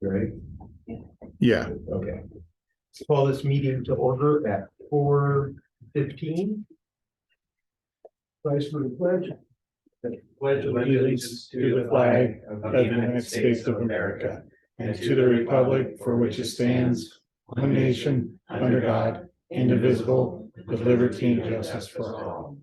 Right? Yeah. Okay. Let's call this meeting to order at 4:15. Rise for the pledge. Pledge Allegiance to the flag of the United States of America and to the republic for which it stands, one nation, under God, indivisible, with liberty and justice for all.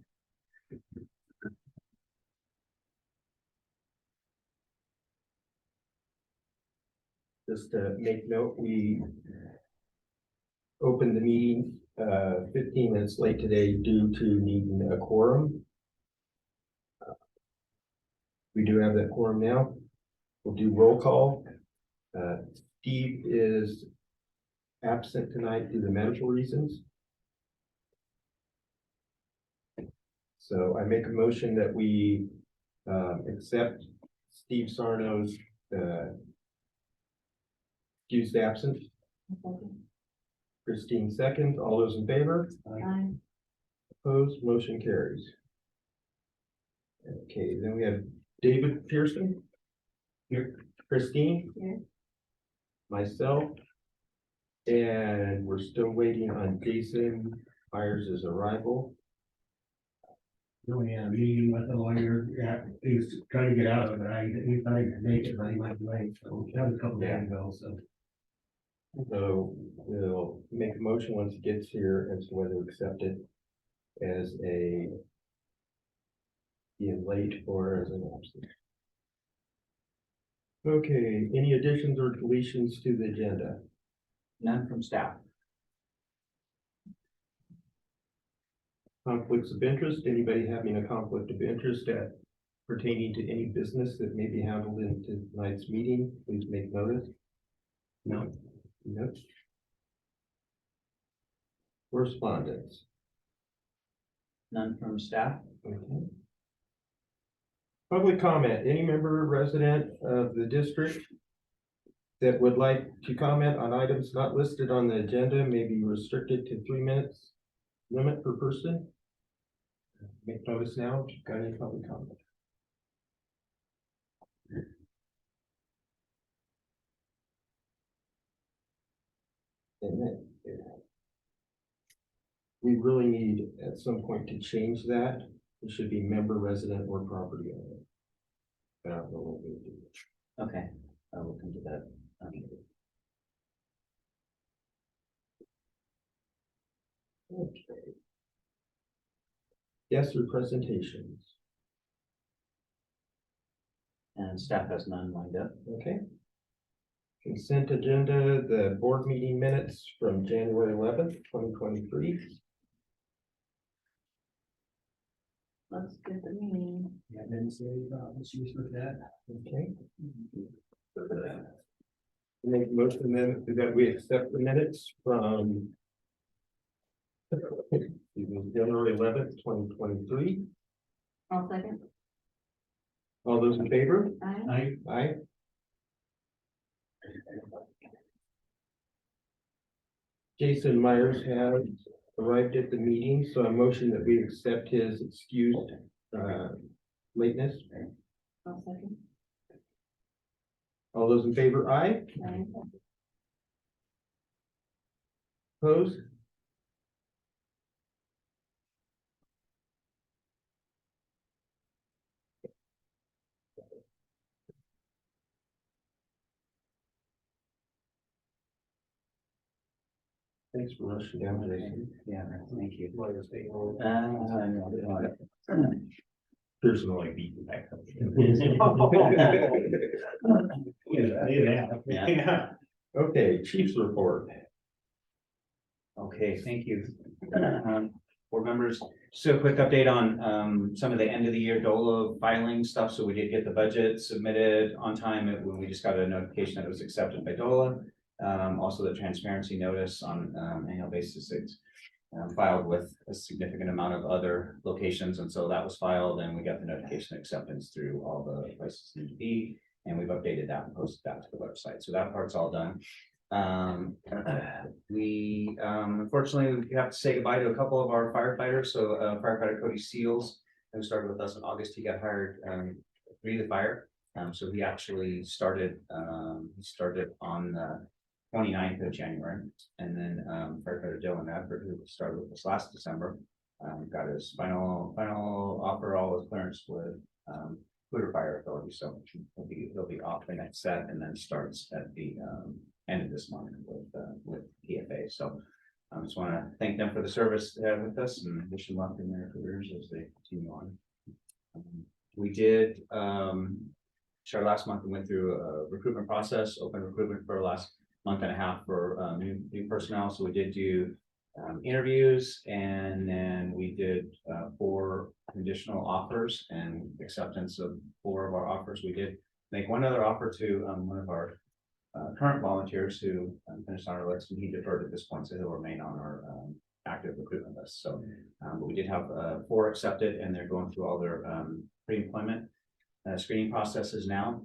Just to make note, we opened the meeting 15 minutes late today due to needing a quorum. We do have that quorum now. We'll do roll call. Steve is absent tonight due to medical reasons. So I make a motion that we accept Steve Sarno's excused absence. Christine second. All those in favor? Aye. Opposed? Motion carries. Okay, then we have David Pearson. Here. Christine. Here. Myself. And we're still waiting on Jason Myers' arrival. Oh, yeah, meeting with the lawyer, yeah, he's trying to get out of it, he thought he could make it, but he might be late, so that was a couple days ago, so. So we'll make a motion once he gets here as to whether to accept it as a being late or as an absence. Okay, any additions or deletions to the agenda? None from staff. Conflicts of interest, anybody having a conflict of interest pertaining to any business that may be handled in tonight's meeting, please make notice. No. Nope. Correspondence. None from staff. Okay. Public comment, any member or resident of the district that would like to comment on items not listed on the agenda may be restricted to 3 minutes limit per person. Make notice now, if you've got any public comment. And then, we really need at some point to change that. It should be member, resident, or property owner. I don't know what we do. Okay, I will come to that. Okay. Yes, or presentations. And staff has none lined up. Okay. Consent agenda, the board meeting minutes from January 11th, 2023. Let's get the meeting. Yeah, didn't say about issues with that. Okay. Make a motion then that we accept the minutes from January 11th, 2023. I'll second. All those in favor? Aye. Aye. Jason Myers has arrived at the meeting, so a motion that we accept his excused lateness. I'll second. All those in favor, aye. Aye. Opposed? Thanks for rushing down, Jason. Yeah, thank you. No, No. personally beat you back up. Yeah. Okay, chief's report. Okay, thank you. Board members, so a quick update on some of the end of the year DOLA filing stuff. So we did get the budget submitted on time when we just got a notification that it was accepted by DOLA. Also the transparency notice on annual basis, it's filed with a significant amount of other locations. And so that was filed and we got the notification acceptance through all the places need to be. And we've updated that and posted that to the website. So that part's all done. We unfortunately we have to say goodbye to a couple of our firefighters. So firefighter Cody Seals, who started with us in August, he got hired to breathe the fire. So he actually started on the 29th of January, and then Firefighter Dylan Adford, who started with us last December, got his final offer, all his clearance with Clear Fire Authority, so he'll be off the next set, and then starts at the end of this month with PFA. So I just want to thank them for the service they had with us and wish them luck in their careers as they continue on. We did share last month, we went through a recruitment process, open recruitment for the last month and a half for new personnel. So we did do interviews, and then we did 4 conditional offers and acceptance of 4 of our offers. We did make one other offer to one of our current volunteers who finished on our list, and he deferred at this point, so he'll remain on our active recruitment list. So but we did have 4 accepted, and they're going through all their pre-employment screening processes now.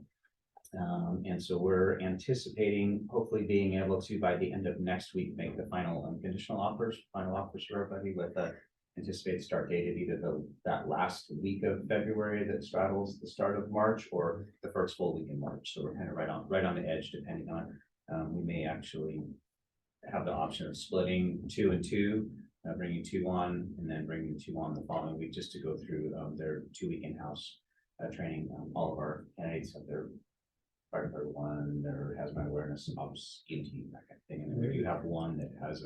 And so we're anticipating hopefully being able to, by the end of next week, make the final final offers for everybody with a anticipated start date of either that last week of February that straddles the start of March, or the first full week in March. So we're kind of right on the edge, depending on, we may actually have the option of splitting 2 and 2, bringing 2 on, and then bringing 2 on the following week, just to go through their 2-week in-house training. All of our candidates have their Firefighter 1, their hazmat awareness, ops, EMT, that kind of thing. And then we do have one that has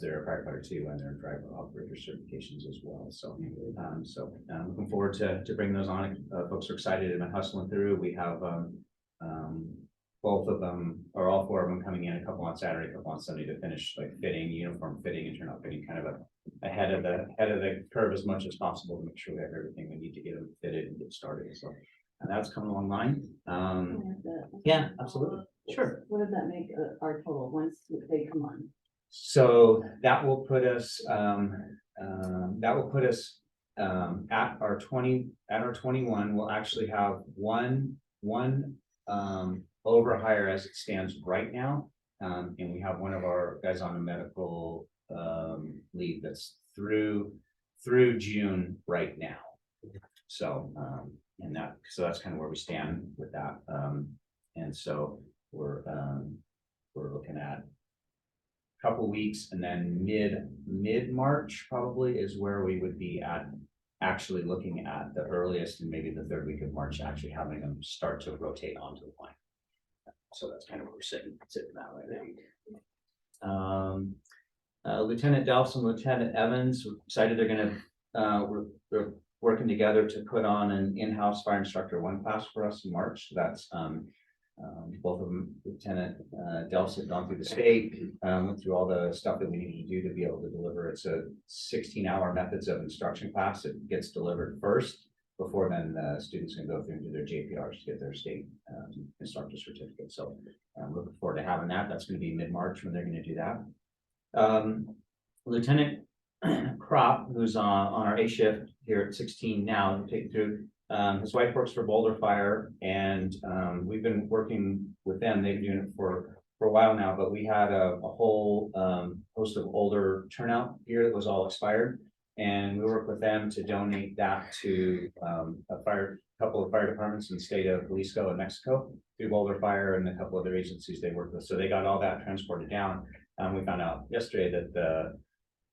their Firefighter 2 and their driver operator certifications as well. So, looking forward to bring those on. Folks are excited and hustling through. We have both of them, or all 4 of them, coming in, a couple on Saturday, a couple on Sunday, to finish like uniform fitting and turnout fitting, kind of ahead of the curve as much as possible, to make sure we have everything we need to get them fitted and get started. So. And that's coming along line. Yeah, absolutely. Sure. What does that make our total once they come on? So that will put us at our 21. We'll actually have one over hire as it stands right now. And we have one of our guys on a medical leave that's through June right now. So that's kind of where we stand with that. And so we're looking at a couple weeks, and then mid-March probably is where we would be at, actually looking at the earliest, and maybe the 3rd week of March, actually having them start to rotate onto the line. So that's kind of where we're sitting now right now. Lieutenant Delphs and Lieutenant Evans, we're excited. They're they're working together to put on an in-house fire instructor 1 class for us in March. So that's both of them. Lieutenant Delphs had gone through the state, went through all the stuff that we needed to do to be able to deliver. It's a 16-hour methods of instruction class. It gets delivered first, before then the students can go through and do their JPRs to get their state instructor certificate. So I'm looking forward to having that. That's going to be mid-March when they're going to do that. Lieutenant Crop, who's on our A shift here at 16 now, taking through. His wife works for Boulder Fire, and we've been working with them. They've been doing it for a while now, but we had a whole host of older turnout gear that was all expired, and we worked with them to donate that to a couple of fire departments in the state of Jalisco and Mexico, through Boulder Fire and a couple other agencies they work with. So they got all that transported down. We found out yesterday that the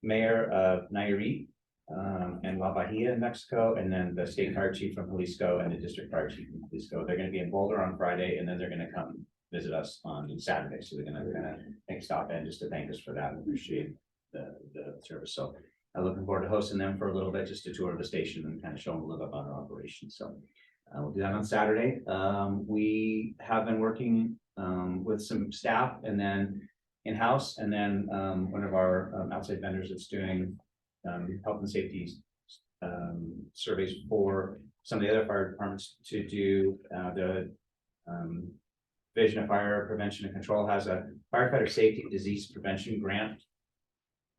mayor of Nayarit and La Bahia in Mexico, and then the state fire chief from Jalisco and the district fire chief from Jalisco, they're going to be in Boulder on Friday, and then they're going to come visit us on Saturday. So they're going to kind of make a stop in just to thank us for that and appreciate the service. So I'm looking forward to hosting them for a little bit, just to tour the station and kind of show them a little bit about our operation. So we'll do that on Saturday. We have been working with some staff, and then in-house, and then one of our outside vendors that's doing health and safety surveys for some of the other fire departments to do the Division of Fire Prevention and Control has a firefighter safety disease prevention grant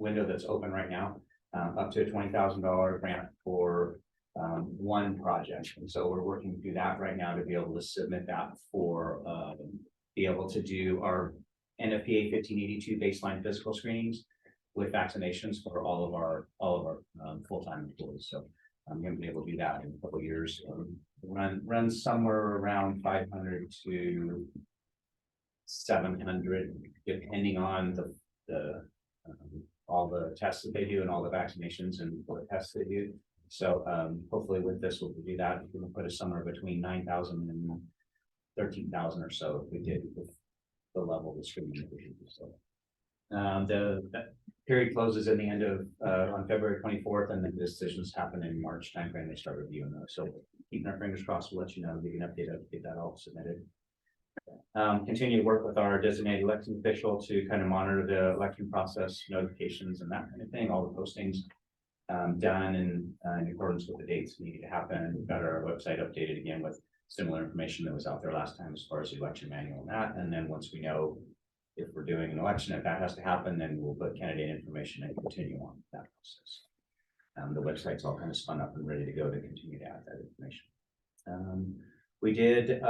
window that's open right now, up to a $20,000 grant for 1 project. And so we're working through that right now to be able to submit that for be able to do our NFPA 1582 baseline physical screenings with vaccinations for all of our full-time employees. So I'm going to be able to do that in a couple of years, runs somewhere around 500 to 700, depending on all the tests that they do and all the vaccinations and what tests they do. So hopefully with this, we'll do that. We're gonna put us somewhere between 9,000 and 13,000 or so if we did with the level of screening that we do. So the period closes in the end of on February 24th, and the decisions happen in March timeframe. They start reviewing those. So keeping our fingers crossed, we'll let you know, give you an update of get that all submitted. Continue to work with our designated election official to kind of monitor the election process, notifications and that kind of thing, all the postings done in accordance with the dates needed to happen. We've got our website updated again with similar information that was out there last time as far as the election manual and that. And then once we know if we're doing an election, if that has to happen, then we'll put candidate information and continue on that process. The website's all kind of spun up and ready to go to continue to add that information. We did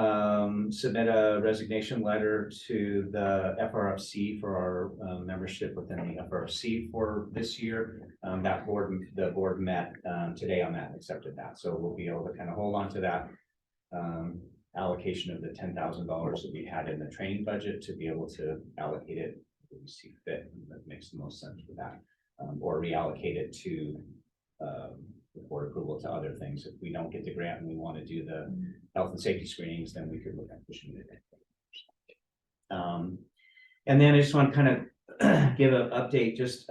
submit a resignation letter to the FRFC for our membership within the FRFC for this year. The board met today on that and accepted that. So we'll be able to kind of hold on to that allocation of the $10,000 that we had in the training budget to be able to allocate it when we see fit. That makes the most sense for that, or reallocate it to the board approval to other things. If we don't get the grant and we want to do the health and safety screenings, then we could look at pushing it. And then I just want to kind of give an update, just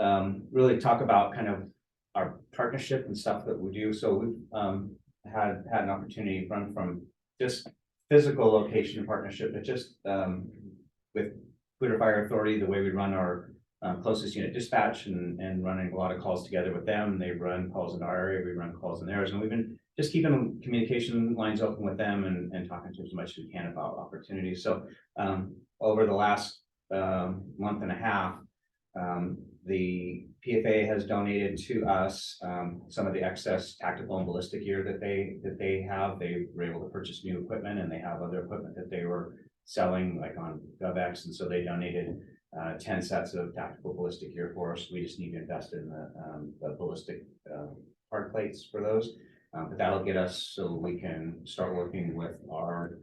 really talk about kind of our partnership and stuff that we do. So we've had an opportunity to run from just physical location partnership, but just with Clear Fire Authority, the way we run our closest unit dispatch and running a lot of calls together with them. They run calls in our area, we run calls in theirs, and we've been just keeping communication lines open with them and talking to them as much as we can about opportunities. So over the last month and a half, the PFA has donated to us some of the excess tactical and ballistic gear that they have. They were able to purchase new equipment, and they have other equipment that they were selling like on GovX, and so they donated 10 sets of tactical ballistic gear for us. We just need to invest in the ballistic hard plates for those, but that'll get us so we can start working with our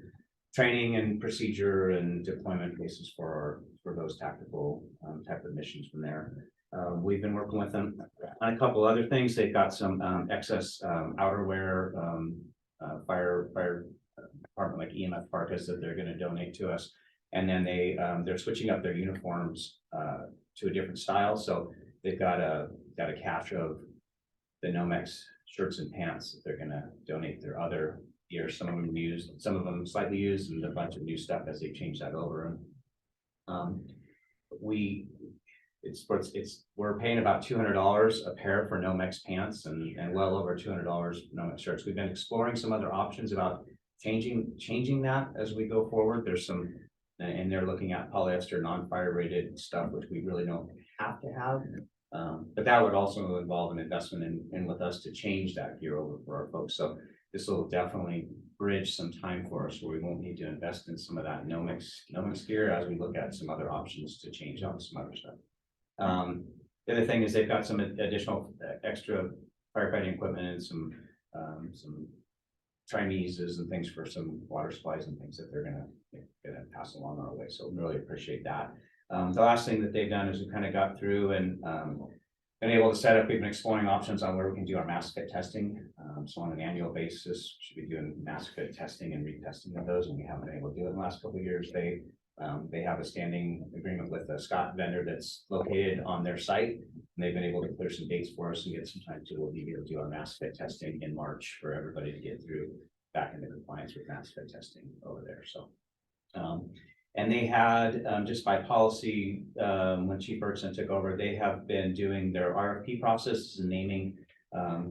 training and procedure and deployment basis for those tactical type of missions from there. We've been working with them on a couple other things. They've got some excess outerwear, fire department like EMF parkas that they're going to donate to us. And then they're switching up their uniforms to a different style. So they've got a cache of the Nomex shirts and pants that they're going to donate their other gear. Some of them used, some of them slightly used, and a bunch of new stuff as they change that over. And we're paying about $200 a pair for Nomex pants and well over $200 Nomex shirts. We've been exploring some other options about changing that as we go forward. There's some. And they're looking at polyester non-fire rated stuff, which we really don't have to have. But that would also involve an investment in with us to change that gear over for our folks. So this will definitely bridge some time for us where we won't need to invest in some of that Nomex gear as we look at some other options to change out some other stuff. The other thing is they've got some additional extra firefighting equipment and some Chineses and things for some water supplies and things that they're gonna pass along our way. So really appreciate that. The last thing that they've done is we kind of got through and been able to set up. We've been exploring options on where we can do our mass fit testing. So on an annual basis, should be doing mass fit testing and retesting of those, and we haven't been able to do it in the last couple of years. They have a standing agreement with a Scott vendor that's located on their site, and they've been able to clear some dates for us and get some time to we'll be able to do our mass fit testing in March for everybody to get through back into compliance with mass fit testing over there. So, and they had just by policy, when Chief Bergson took over, they have been doing their RFP process and naming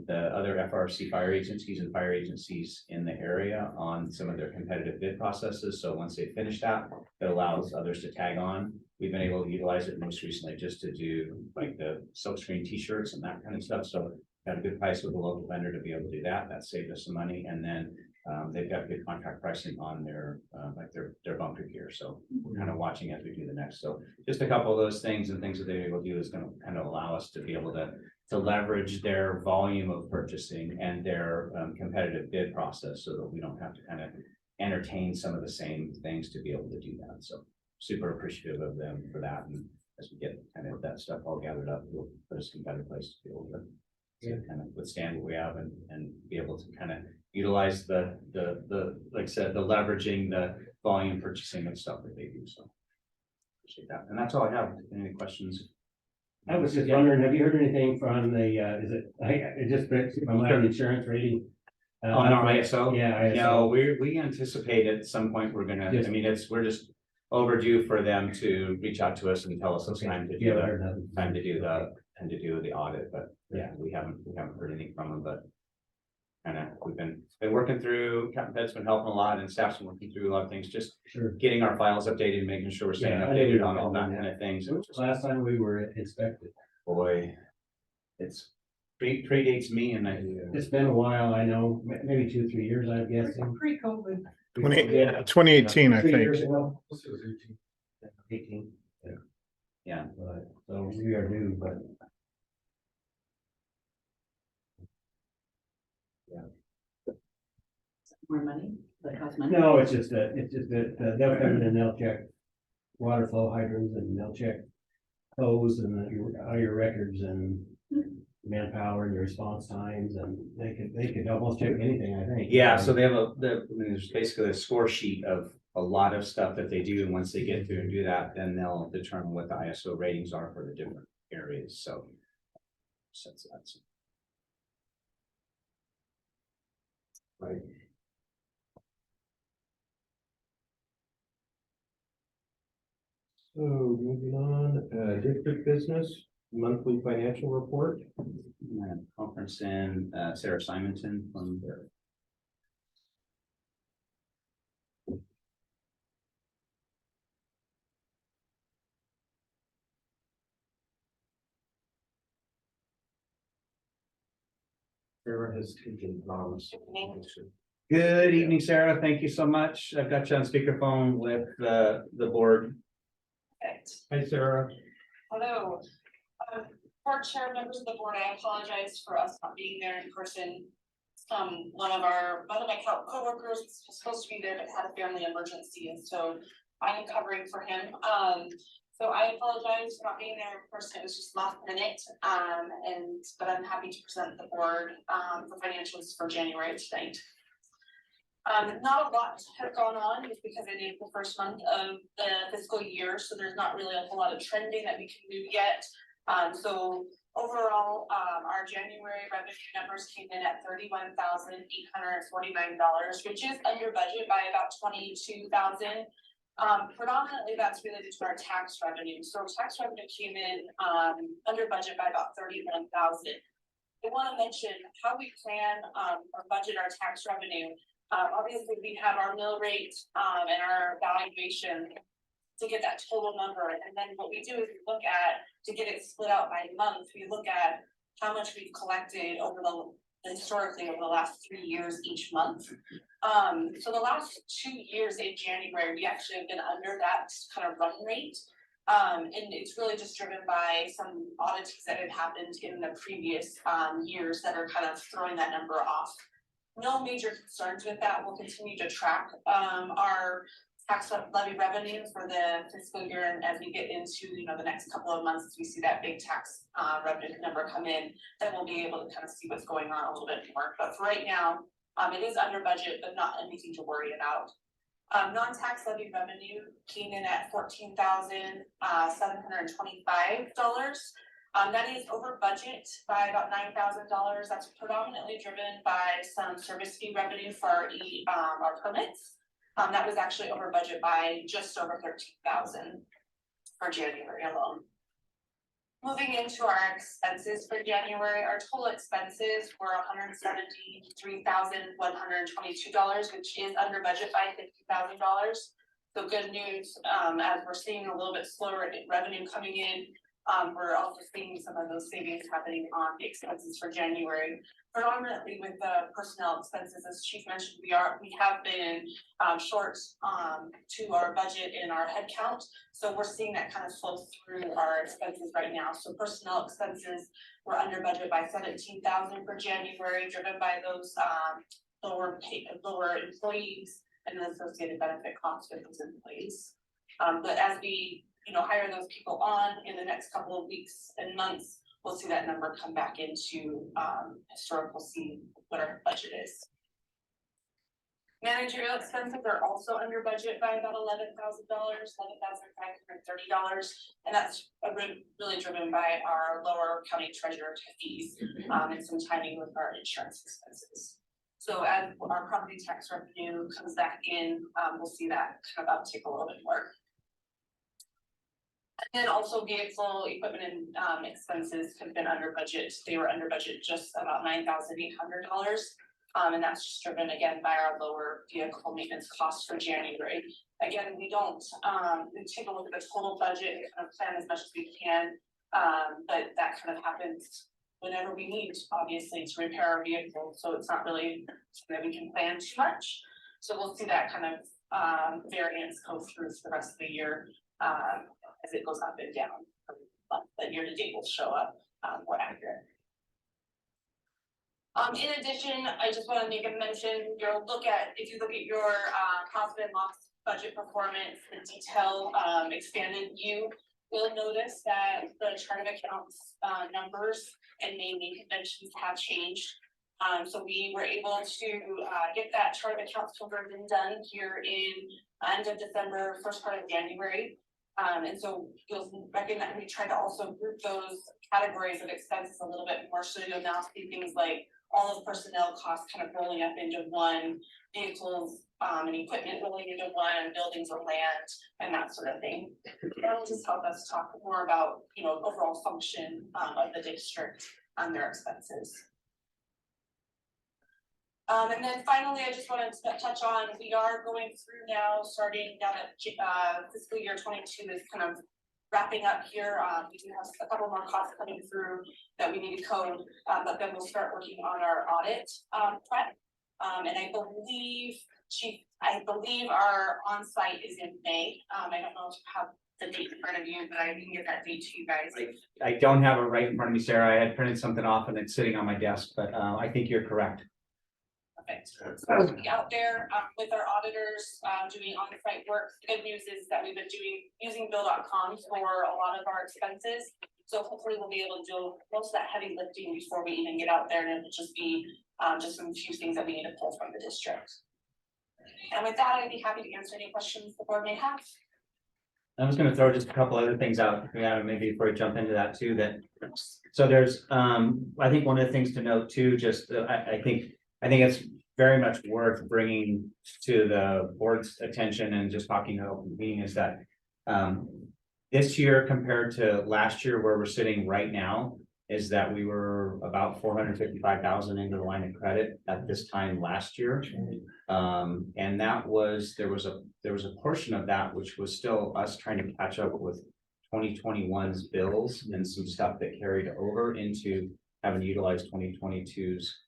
the other FRC fire agencies and fire agencies in the area on some of their competitive bid processes. So once they finish that, it allows others to tag on. We've been able to utilize it most recently just to do like the silkscreen t-shirts and that kind of stuff. So got a good price with a local vendor to be able to do that. That saved us some money. And then they've got good contract pricing on their like their bunker gear. So we're kind of watching as we do the next. So just a couple of those things and things that they're able to do is going to kind of allow us to be able to to leverage their volume of purchasing and their competitive bid process so that we don't have to kind of entertain some of the same things to be able to do that. So super appreciative of them for that. And as we get kind of that stuff all gathered up, it'll put us in a better place to be able to kind of withstand what we have and be able to kind of utilize the like I said, the leveraging, the volume purchasing and stuff that they do. So appreciate that. And that's all I have. Any questions? I was just wondering, have you heard anything from the, it just, my life insurance rating? On our ISO? Yeah, ISO. No, we anticipate at some point we're gonna, Yes. I mean, we're just overdue for them to reach out to us and tell us it's time to do Yeah, I the, heard nothing. time to do the audit, but yeah, we haven't heard anything from them, but kind of, we've been working through, Captain Pet's been helping a lot and staff's been working through a lot of things, just Sure. getting our files updated, making sure we're staying Yeah, I know we updated were on all that calling kind of things. When was the last time we were inspected? Boy, it's predates me and It's been a while, I know, maybe 2-3 years, I'm guessing. Pre-COVID. 2018, I 3 think. years ago. 18. yeah. But, so we are due, but. More money, that costs money. No, it's just that they'll come in and they'll check water flow hydrants and they'll check hose and all your records and manpower and your response times, and they could almost check anything, I think. Yeah, so they have I mean, there's basically a score sheet of a lot of stuff that they do, and once they get through and do that, then they'll determine what the ISO ratings are for the different areas, so. That's right. So moving on, district business, monthly financial report. Conference in Sarah Simonton from there. Sarah has taken promise. Good evening, Sarah. Thank you so much. I've got you on speakerphone with the board. Hi, Sarah. Hello. Board chair, members of the board, I apologize for us not being there in person. One of my coworkers was supposed to be there, but had a family emergency, and so I am covering for him. So I apologize for not being there in person. It was just last minute. But I'm happy to present the board for financials for January tonight. Not a lot has gone on just because it is the first month of the fiscal year, so there's not really a whole lot of trending that we can do yet. So overall, our January revenue numbers came in at $31,849, which is under budget by about $22,000. Predominantly that's related to our tax revenue. So tax revenue came in under budget by about $31,000. I want to mention how we plan or budget our tax revenue. Obviously we have our mill rate and our valuation to get that total number. And then what we do is we look at, to get it split out by month, we look at how much we've collected historically over the last 3 years each month. So the last 2 years in January, we actually have been under that kind of run rate. And it's really just driven by some audits that had happened in the previous years that are kind of throwing that number off. No major concerns with that. We'll continue to track our tax levy revenue for the fiscal year, and as we get into the next couple of months, as we see that big tax revenue number come in, then we'll be able to kind of see what's going on a little bit more. But for right now, it is under budget, but not anything to worry about. Non-tax levy revenue came in at $14,725. That is over budget by about $9,000. That's predominantly driven by some service fee revenue for our permits. That was actually over budget by just over $13,000 for January alone. Moving into our expenses for January, our total expenses were $173,122, which is under budget by $50,000. So good news, as we're seeing a little bit slower revenue coming in, We're also seeing some of those savings happening on the expenses for January. Predominantly with the personnel expenses, as Chief mentioned, we have been short to our budget in our headcount. So we're seeing that kind of flow through our expenses right now. So personnel expenses were under budget by 17,000 for January, driven by those lower employees and the associated benefit costs with those employees. But as we hire those people on in the next couple of weeks and months, we'll see that number come back into historical, see what our budget is. Managerial expenses are also under budget by about $11,000, $11,530, and that's really driven by our lower county treasurer fees and some timing with our insurance expenses. So as our property tax revenue comes back in, we'll see that kind of uptick a little bit more. And also vehicle equipment and expenses have been under budget. They were under budget just about $9,800. And that's just driven again by our lower vehicle maintenance costs for January. Again, we don't we take a look at the total budget and kind of plan as much as we can. But that kind of happens whenever we need, obviously, to repair our vehicle. So it's not really something that we can plan too much. So we'll see that kind of variance go through for the rest of the year. As it goes up and down, but year to date will show up more accurate. In addition, I just want to make a mention, if you look at your profit and loss budget performance, the detail expanded view, you'll notice that the chart of accounts numbers and naming conventions have changed. So we were able to get that chart of accounts conversion done here in end of December, first part of January. And so you'll recognize we try to also group those categories of expenses a little bit more, so you'll now see things like all of personnel costs kind of rolling up into one, vehicles and equipment rolling into one, buildings or land, and that sort of thing. That'll just help us talk more about overall function of the district and their expenses. And then finally, I just wanted to touch on, we are going through now, starting now that fiscal year 22 is kind of wrapping up here. We do have a couple more costs coming through that we need to code, but then we'll start working on our audit prep. And I believe, Chief, our on-site is in May. I don't know if you have the date in front of you, but I can get that date to you guys. I don't have it right in front of me, Sarah. I had printed something off and it's sitting on my desk, but I think you're correct. So we'll be out there with our auditors doing on-site work. The good news is that we've been using bill.com for a lot of our expenses. So hopefully we'll be able to do most of that heavy lifting before we even get out there, and it'll just be just some few things that we need to pull from the district. And with that, I'd be happy to answer any questions the board may have. I was going to throw just a couple other things out, maybe before we jump into that too. So there's, I think one of the things to note too, just I think it's very much worth bringing to the board's attention and just talking about the meeting is that this year compared to last year, where we're sitting right now, is that we were about 455,000 into the line of credit at this time last year, and that was there was a portion of that which was still us trying to catch up with 2021's bills and some stuff that carried over into having utilized 2022's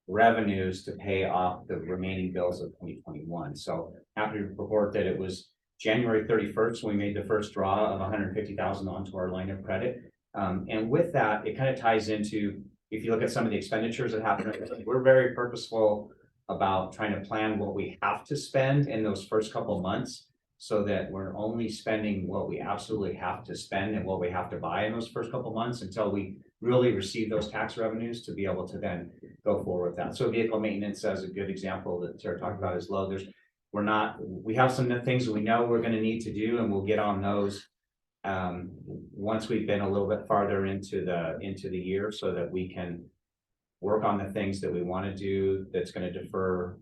revenues to pay off the remaining bills of 2021. So happy to report that it was January 31st when we made the first draw of 150,000 onto our line of credit. And with that, it kind of ties into, if you look at some of the expenditures that happen, we're very purposeful about trying to plan what we have to spend in those first couple of months, so that we're only spending what we absolutely have to spend and what we have to buy in those first couple of months until we really receive those tax revenues to be able to then go forward with that. So vehicle maintenance, as a good example that Sarah talked about, is low. We have some things that we know we're going to need to do, and we'll get on those once we've been a little bit farther into the year, so that we can work on the things that we want to do that's going to defer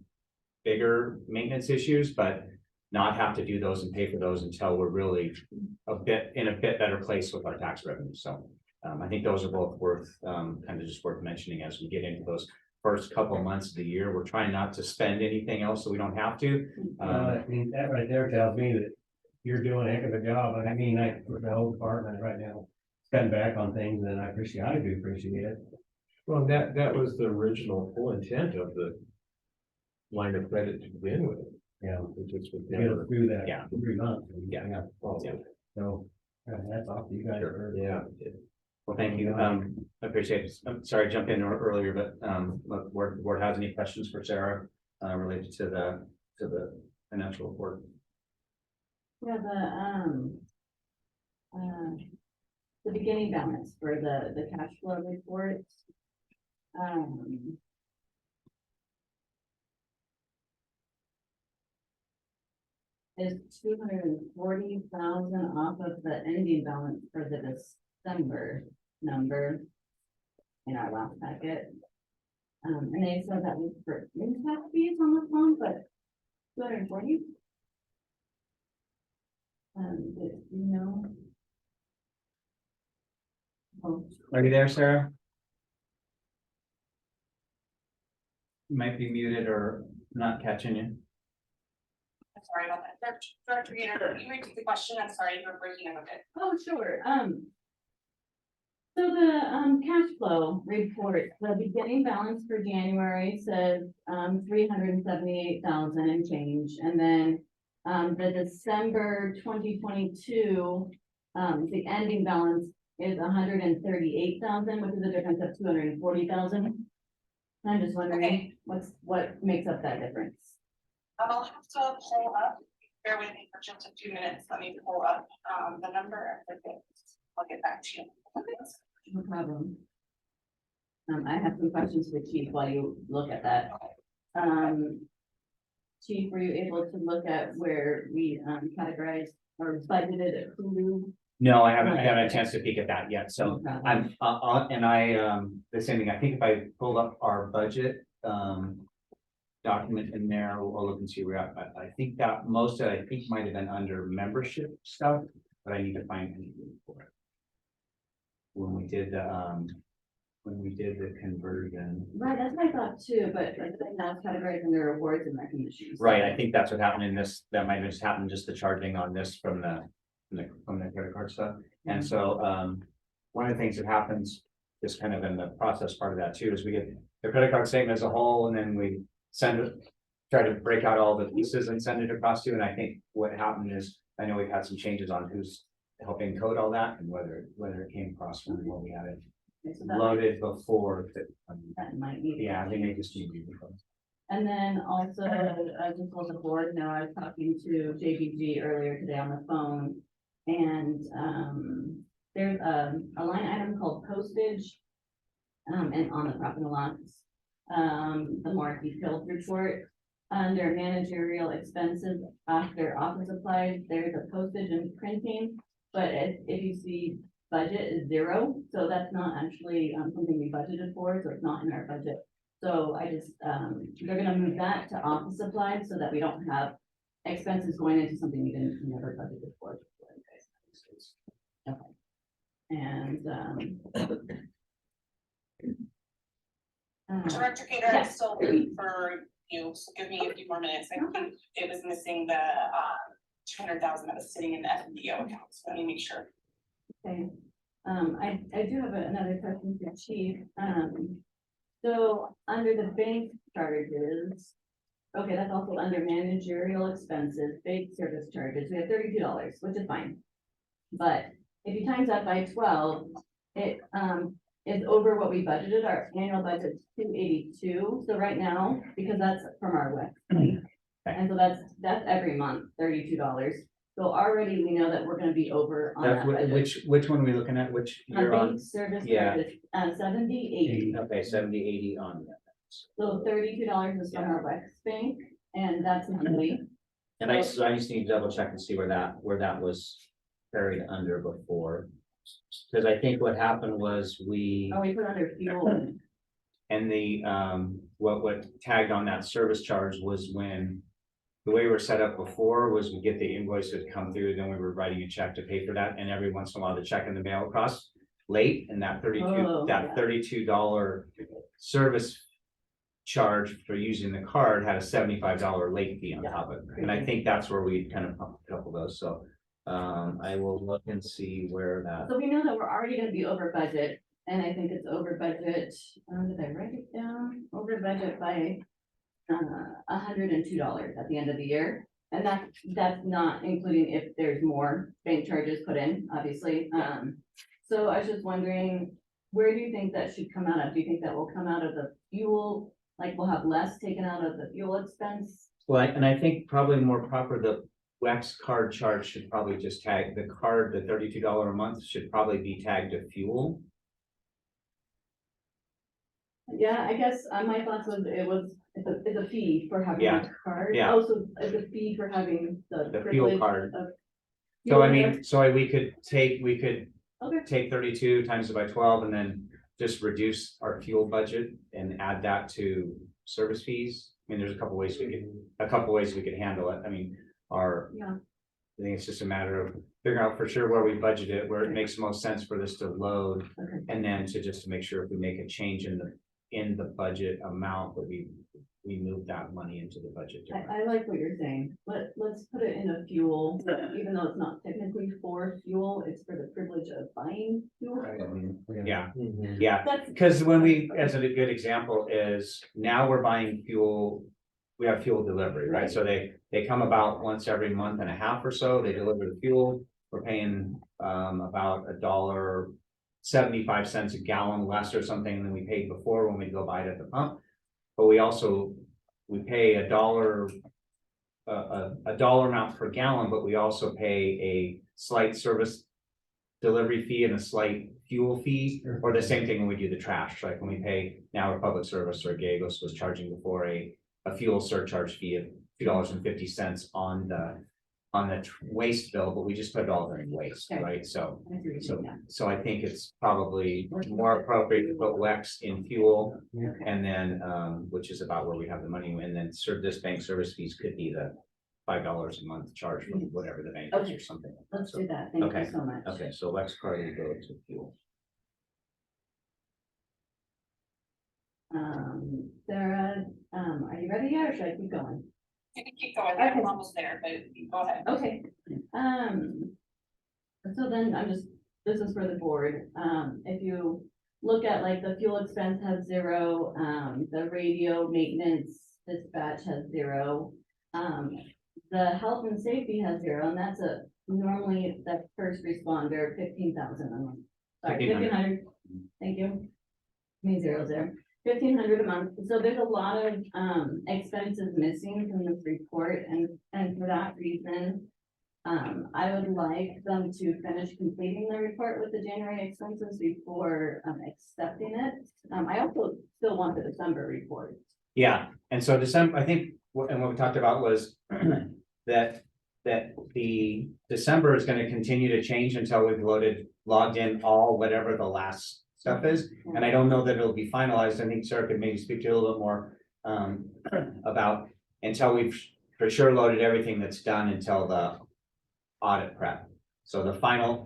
bigger maintenance issues, but not have to do those and pay for those until we're really in a bit better place with our tax revenue. So I think those are both worth worth mentioning as we get into those first couple of months of the year. We're trying not to spend anything else so we don't have to. I mean, that right there tells me that you're doing a heck of a job. I mean, for the whole department right now. cutting back on things, and I do appreciate it. Well, that was the original full intent of the line of credit to begin with. Yeah, It just was to get never. us through that Yeah. every month. Yeah. Yeah. So, that's off to you guys. for- Yeah. Well, thank you. I appreciate it. I'm sorry, I jumped in earlier, but, look, board has any questions for Sarah, related to the financial report? Yeah, the beginning balance for the cash flow report. Is 240,000 off of the ending balance for the December number in our last packet. And they said that was for impact fees on the phone, but 240. You know. Oh, Are you there, Sarah? You might be muted or not catching you. I'm sorry about that. Director Gator, you repeat the question. I'm sorry, you were breaking up a bit. oh, sure, so the, cash flow report, the beginning balance for January says, 378,000 and change, and then, the December 2022, the ending balance is 138,000, which is a difference of 240,000. I'm just wondering, Okay. what makes up that difference? I'll have to pull up, bear with me for just a few minutes. Let me pull up, the number. I'll get back to you. No problem. I have some questions for Chief while you look at that. Chief, were you able to look at where we categorized or budgeted Hulu? No, I haven't had a chance to peek at that yet, so No problem. I'm, the same thing, I think if I pulled up our budget, document in there, we'll look and see where I think that most of it, I think might have been under membership stuff, but I need to find anything for it. When we did the conversion. Right, that's what I thought too, but I think now it's categorized under awards and recognitions. Right, I think that's what happened in this, that might have just happened, just the charging on this from the credit card stuff. And so, one of the things that happens, just kind of in the process part of that too, is we get the credit card statement as a whole, and then we send it, try to break out all the pieces and send it across to you. And I think what happened is, I know we've had some changes on who's helping code all that and whether it came across from what we had it Okay, so that loaded before. that might need. Yeah, they may just need to be. And then also, just as a board, now I was talking to JBG earlier today on the phone. And, there's a line item called postage. And on the profit and loss, the more detailed report. Under managerial expenses, after office supplies, there's a postage and printing. But if you see budget is 0, so that's not actually something we budgeted for, so it's not in our budget. So I just, they're gonna move that to office supplies so that we don't have expenses going into something we never budgeted for. Okay. And, Director Gator, I'm yes. still waiting for you, so give me a few more minutes. I think it was missing the 200,000 that was sitting in the FBO account, so let me make sure. Okay, I do have another question for Chief. So under the bank charges, okay, that's also under managerial expenses, bank service charges, we have $32, which is fine. But if you times that by 12, it is over what we budgeted. Our annual budget is 282. So right now, because that's from our website, and so that's every month, $32. So already we know that we're gonna be over on that budget. Which one are we looking at? Which you're on? Bank service Yeah. charges, 70, 80. Okay, 70, 80 on that. So $32 is from our Wex bank, and that's monthly. And I just need to double check and see where that was buried under before. Because I think what happened was we, Oh, we put under fuel. and the, what tagged on that service charge was when the way we were set up before was we get the invoice that come through, then we were writing a check to pay for that, and every once in a while the check in the mail across late, and that Oh, yeah. $32 service charge for using the card had a $75 late fee on top of it. And I think that's where we kind of pumped a couple of those, so I will look and see where that, So we know that we're already gonna be over budget, and I think it's over budget, did I write it down? Over budget by $102 at the end of the year. And that's not including if there's more bank charges put in, obviously. So I was just wondering, where do you think that should come out of? Do you think that will come out of the fuel? Like we'll have less taken out of the fuel expense? well, and I think probably more proper, the Wex card charge should probably just tag the card, the $32 a month should probably be tagged to fuel. Yeah, I guess my thoughts was it's a fee for having Yeah, a card. yeah. Also, it's a fee for having the The fuel privilege card. of. So I fuel mean, so we could take Okay, take 32 times it by 12 and then just reduce our fuel budget and add that to service fees. I mean, there's a couple ways we could handle it. I mean, yeah, I think it's just a matter of figuring out for sure where we budget it, where it makes most sense for this to load. okay. And then to make sure if we make a change in the budget amount, that we move that money into the budget. I like what you're saying. Let's put it in a fuel, even though it's not technically for fuel, it's for the privilege of buying fuel. Yeah, Mhm. yeah, That's, because when as a good example is now we're buying fuel. We have fuel delivery, right? So they come about once every month and a half or so, they deliver the fuel. We're paying about $1.75 a gallon less or something than we paid before when we go buy it at the pump. But we pay a dollar amount per gallon, but we also pay a slight service delivery fee and a slight fuel fee, or the same thing when we do the trash, like when we pay now Republic Service or Gagos was charging before a fuel surcharge fee of $2.50 on the waste bill, but we just put it all during waste, Okay. right? So I see what you're saying, yeah. so I think it's probably more appropriate to put Wex in fuel. And then, which is about where we have the money, and then this bank service fees could be the $5 a month charge for whatever the bank is Okay. or something. Let's So, do that. Thank okay, you so much. okay, so Wex card will go to fuel. Sarah, are you ready yet, or should I keep going? You can keep going, Okay. I'm almost there, but go ahead. Okay, so then this is for the board, if you look at like the fuel expense has 0, the radio maintenance dispatch has 0. The health and safety has 0, and that's normally the first responder, 15,000 a month. Sorry, 1,500, thank you. Me zeros there. 1,500 a month, so there's a lot of expenses missing from this report, and for that reason, I would like them to finish completing the report with the January expenses before accepting it. I also still want the December report. Yeah, and so December, I think, what we talked about was that the December is gonna continue to change until we've logged in all whatever the last stuff is. And I don't know that it'll be finalized. I think Sarah could maybe speak to you a little bit more about until we've for sure loaded everything that's done until the audit prep. So the final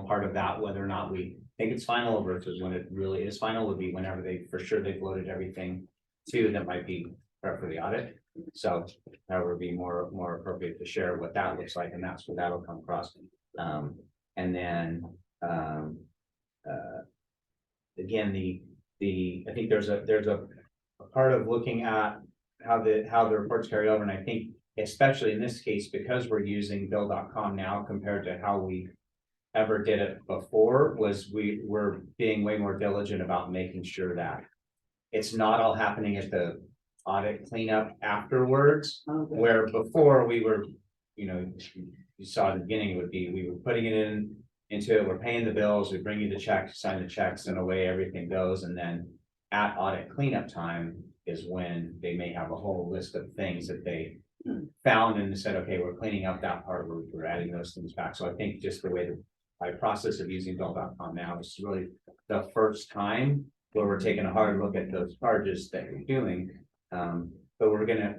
part of that, whether or not we think it's final versus when it really is final, would be whenever they've loaded everything too, that might be prep for the audit. So that would be more appropriate to share what that looks like, and that's what that'll come across. And then again, I think there's a part of looking at how the reports carry over, and I think especially in this case, because we're using bill.com now compared to how we ever did it before, was we were being way more diligent about making sure that it's not all happening at the audit cleanup afterwards, Okay. where before we were, you saw at the beginning, it would be, we were putting it into it, we're paying the bills, we bring you the check, sign the checks, and away everything goes, and then at audit cleanup time is when they may have a whole list of things that they found and said, okay, we're cleaning up that part, we're adding those things back. So I think just the way my process of using bill.com now is really the first time where we're taking a hard look at those charges that we're doing. But we're gonna,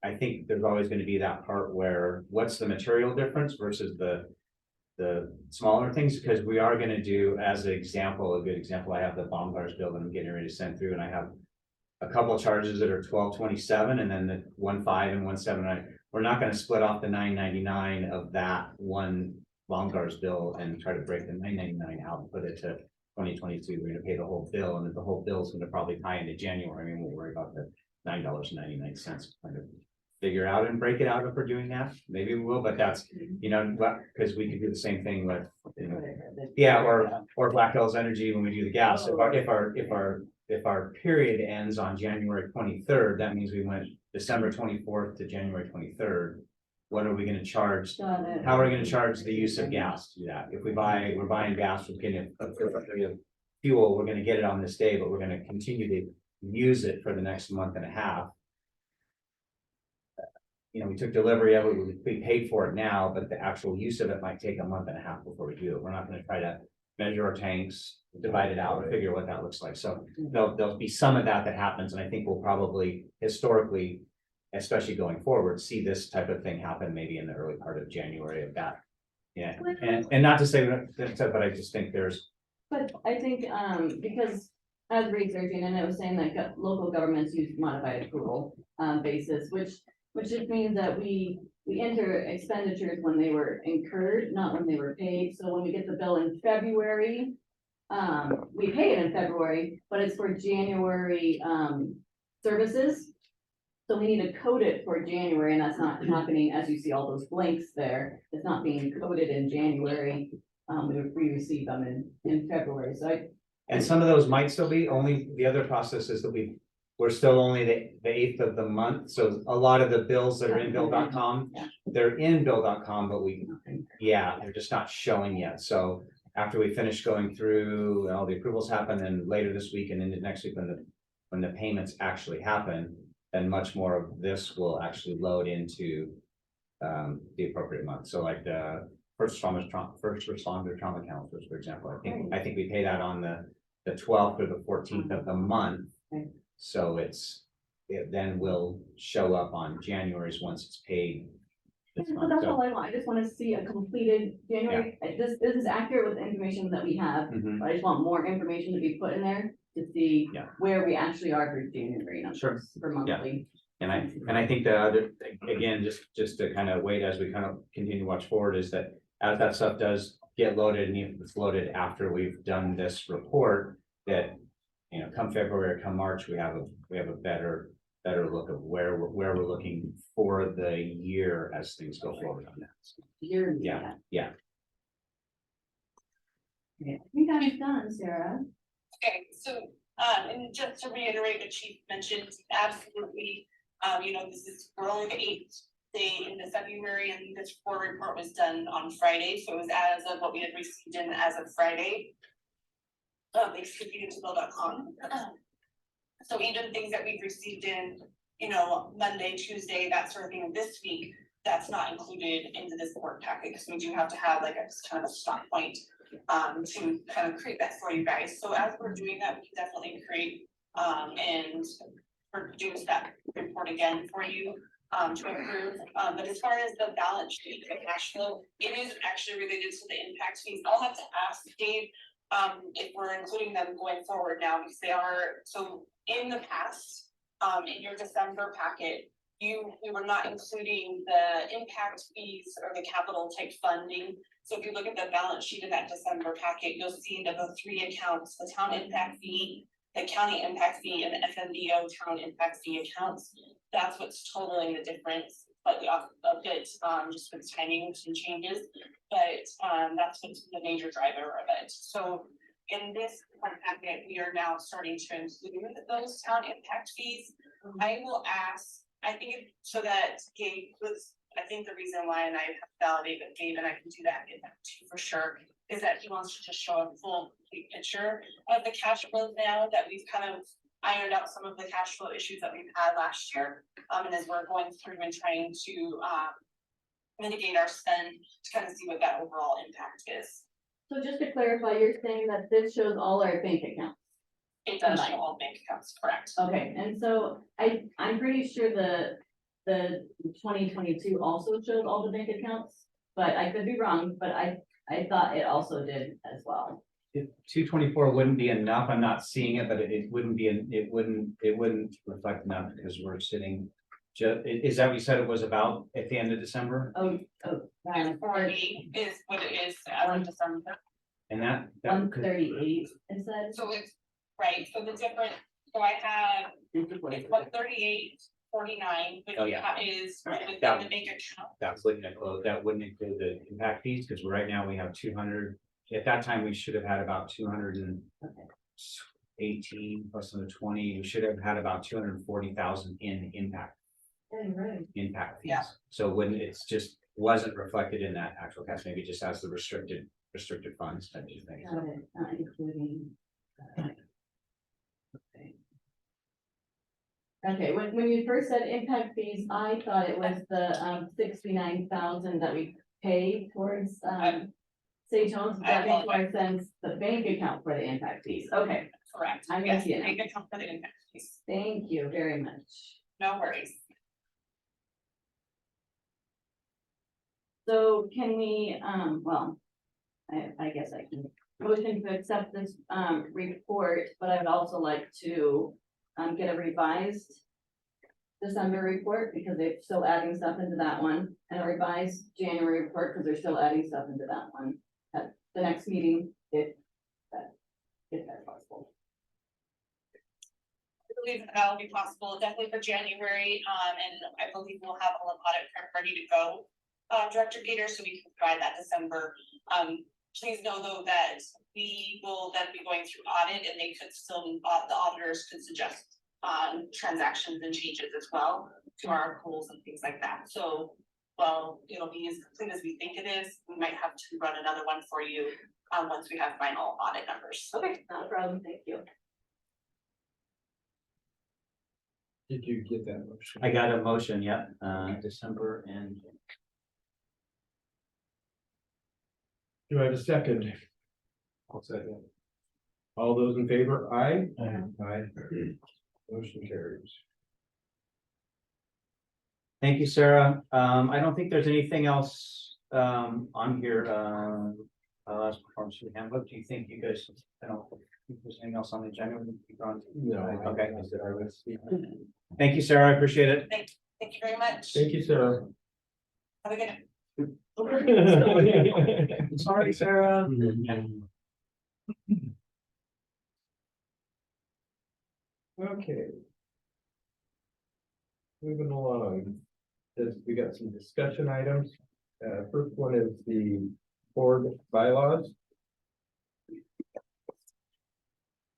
I think there's always gonna be that part where what's the material difference versus the smaller things, because we are gonna do, as an example, a good example, I have the Baumgart's bill that I'm getting ready to send through, and I have a couple of charges that are 1227, and then the 1.5 and 1.7. we're not gonna split off the $9.99 of that one Baumgart's bill and try to break the $9.99 out and put it to 2022. We're gonna pay the whole bill, and then the whole bill is gonna probably tie into January. I mean, we'll worry about the $9.99 kind of figure out and break it out if we're doing that. Maybe we will, but that's, you know, because we could do the same thing with, you know, yeah, or Black Hills Energy when we do the gas. If our period ends on January 23rd, that means we went December 24th to January 23rd. What are we gonna charge? Got it. How are we gonna charge the use of gas to do that? If we're buying gas, we're getting fuel, we're gonna get it on this day, but we're gonna continue to use it for the next month and a half. You know, we took delivery of it, we paid for it now, but the actual use of it might take a month and a half before we do it. We're not gonna try to measure our tanks, divide it out, and figure what that looks like. So there'll be some of that happens, and I think we'll probably historically, especially going forward, see this type of thing happen maybe in the early part of January of that. Yeah, and not to say that, but I just think there's, But I think, because I was researching and it was saying that local governments use modified accrual, basis, which just means that we enter expenditures when they were incurred, not when they were paid. So when we get the bill in February, we pay it in February, but it's for January, services. So we need to code it for January, and that's not happening, as you see all those blanks there, it's not being coded in January. We receive them in February, so and some of those might still be, only the other process is that we're still only the 8th of the month, so a lot of the bills that are in bill.com, Yeah. they're in bill.com, but they're just not showing yet. So after we finish going through, all the approvals happen, and later this week and into next week, when the payments actually happen, then much more of this will actually load into the appropriate month. So like the first responder trauma counselors, for example, I think we pay that on the 12th or the 14th of the month. Right. So it then will show up on January's once it's paid. this So month. that's So- all I want, I just wanna see a completed January, this is accurate with the information that we have, Mhm. but I just want more information to be put in there to see Yeah. where we actually are for January numbers, Sure. for monthly. And I think the other, again, just to kind of wait as we kind of continue to watch forward, is that as that stuff does get loaded, and if it's loaded after we've done this report, that, you know, come February or come March, we have a better look of where we're looking for the year as things go forward on that. Year. Yeah. Okay, I think I'm done, Sarah. Okay, so, and just to reiterate what Chief mentioned, absolutely, you know, we're only the 8th day into February, and this report was done on Friday, so it was as of what we had received in as of Friday. Excuse to bill.com. So even things that we've received in, you know, Monday, Tuesday, that sort of thing this week, that's not included into this board packet, because we do have to have like a kind of a stop point to kind of create that for you guys. So as we're doing that, we can definitely create and produce that report again for you to approve. But as far as the balance sheet, the cash flow, it is actually related to the impact fees. I'll have to ask Dave if we're including them going forward now, because they are, so in the past, in your December packet, we were not including the impact fees or the capital type funding. So if you look at the balance sheet in that December packet, you'll see that the 3 accounts, the town impact fee, the county impact fee, and the FMDO town impact fee accounts. That's what's totaling the difference, slightly off a bit, just with timing and changes, but that's what's the major driver of it. So in this packet, we are now starting to include those town impact fees. I will ask, I think so that Gabe was, I think the reason why, and I have validated with Gabe, and I can do that and get back to you for sure, is that he wants to just show a full complete picture of the cash flows now that we've kind of ironed out some of the cash flow issues that we've had last year. And as we're going through and trying to mitigate our spend to kind of see what that overall impact is. So just to clarify, you're saying that this shows all our bank accounts? It does show all bank accounts, correct? Okay, and so I'm pretty sure the 2022 also shows all the bank accounts, but I could be wrong, but I thought it also did as well. If 224 wouldn't be enough, I'm not seeing it, but it wouldn't reflect enough because we're sitting Is that what you said it was about at the end of December? And 40 is what it is as of December. And that. 138, is that? So it's, right, so the different, so I have, it's 138.49, which Oh, yeah. is within That- the bank account. That wouldn't include the impact fees, because right now we have 200, at that time, we should have had about 218 plus another 20, we should have had about 240,000 in impact Right. fees. Yeah. So when it's just wasn't reflected in that actual cash, maybe just as the restricted funds type of thing. Got it, not including. Okay, when you first said impact fees, I thought it was the 69,000 that we pay towards St. John's, but that makes more sense, the bank account for the impact fees, okay, Correct. I'm Yes, with you now. bank account for the impact fees. Thank you very much. No worries. So can we, well, I guess I can motion to accept this report, but I would also like to get a revised December report, because they're still adding stuff into that one, and a revised January report, because they're still adding stuff into that one at the next meeting, if that's possible. I believe that'll be possible, definitely for January, and I believe we'll have all of audit prep ready to go. Director Gator, so we can provide that December. Please know though that we will then be going through audit, and they could still, the auditors could suggest transactions and changes as well to our goals and things like that. So, well, it'll be as complete as we think it is. We might have to run another one for you once we have final audit numbers. Okay, not a problem, thank you. Did you get that motion? I got a motion, yeah, December and. Do I have a second? I'll second. All those in favor, aye? Aye. Motion carries. Thank you, Sarah. I don't think there's anything else on here. Performance review handbook. Do you think you guys? I don't think there's anything else on the agenda. No. Okay. I said I would speak. Thank you, Sarah. I appreciate it. Thank you very much. Thank you, Sarah. Have a good night. Sorry, Sarah. Okay. Moving along, we got some discussion items. First one is the board bylaws.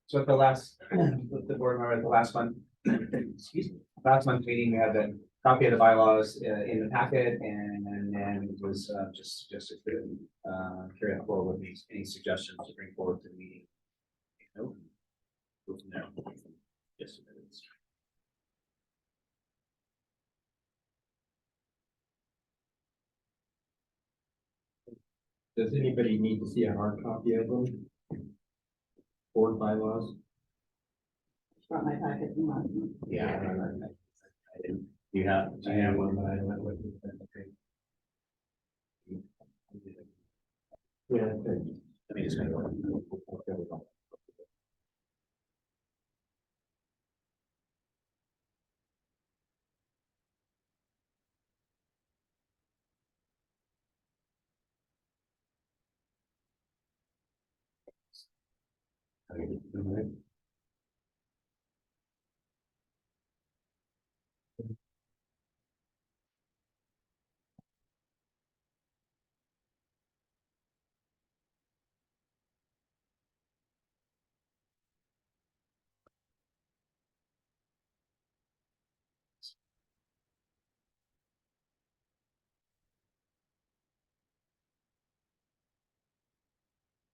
So at the last, with the board member at the last one, excuse me, last month's meeting, we had the copy of the bylaws in the packet, and then it was just to carry that forward with any suggestions to bring forward to the meeting. Nope. Go from there. Yes. Does anybody need to see a hard copy of them? Board bylaws? Brought my packet. Yeah. I didn't. You have. I have one, but I don't have one. Yeah, okay. Let me just go.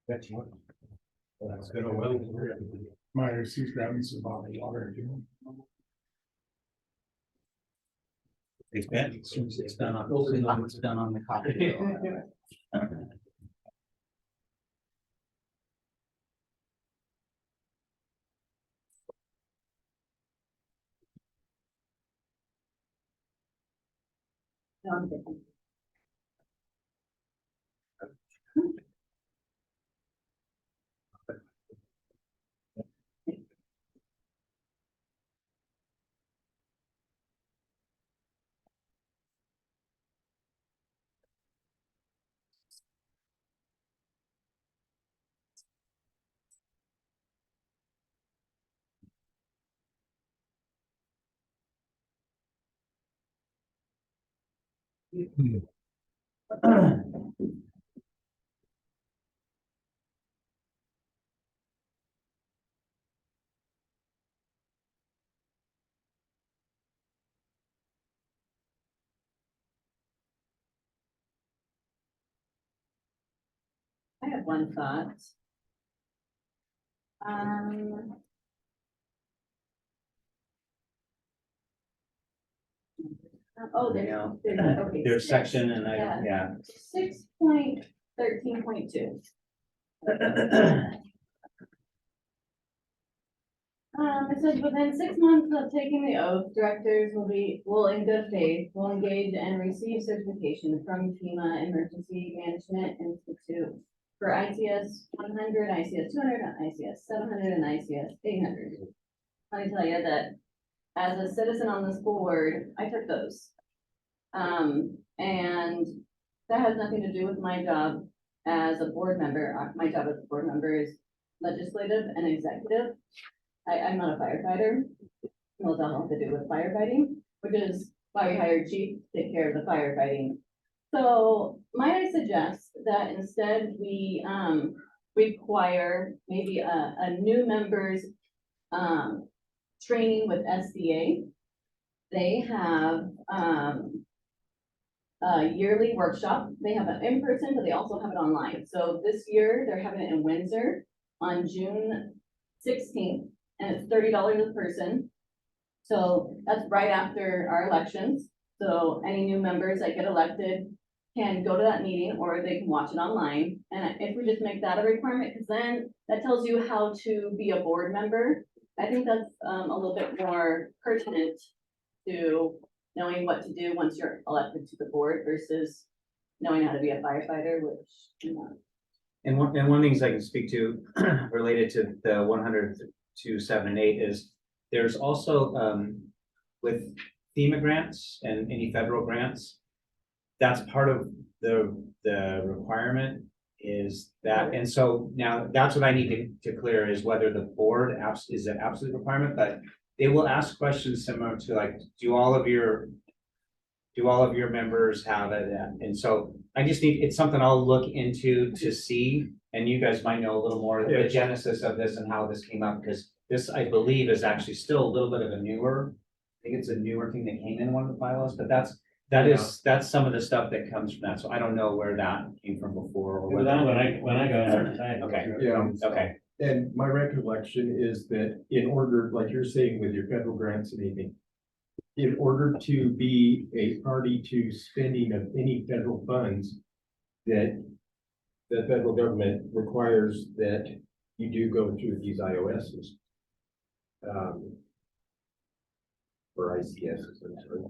That's one. That's good. Wellington. Myers, he's grabbing some bottled water. It's done on the copy. I have one thought. Um. Oh, okay. There's six. section and I, Yeah. yeah. 6.13.2. It says within 6 months of taking the oath, directors will in good faith, will engage and receive certification from FEMA Emergency Management Institute for ICS 100, ICS 200, ICS 700, and ICS 800. Let me tell you that as a citizen on the school board, I took those. And that has nothing to do with my job as a board member. My job as a board member is legislative and executive. I'm not a firefighter. Well, it's all to do with firefighting, which is why we hired chief to take care of the firefighting. So might I suggest that instead we require maybe a new member's training with SCA. They have a yearly workshop. They have it in person, but they also have it online. So this year they're having it in Windsor on June 16th, and it's $30 a person. So that's right after our elections. So any new members that get elected can go to that meeting, or they can watch it online. And if we just make that a requirement, because then that tells you how to be a board member. I think that's a little bit more pertinent to knowing what to do once you're elected to the board versus knowing how to be a firefighter, which, you know. And one things I can speak to related to the 100 to 7 and 8 is there's also with FEMA grants and any federal grants, that's part of the requirement is that, and so now that's what I need to clear is whether the board is an absolute requirement, but they will ask questions similar to like, do all of your members have it? And so I just need, it's something I'll look into to see, and you guys might know a little more the genesis of this and how this came up, because this, I believe, is actually still a little bit of a newer, I think it's a newer thing that came in one of the bylaws, but that's some of the stuff that comes from that. So I don't know where that came from before or When whether. I got it. Okay. Yeah. Okay, And my recollection is that in order, like you're saying with your federal grants and anything, in order to be a party to spending of any federal funds, that the federal government requires that you do go through these IOSs. Or ICSs, I'm sorry.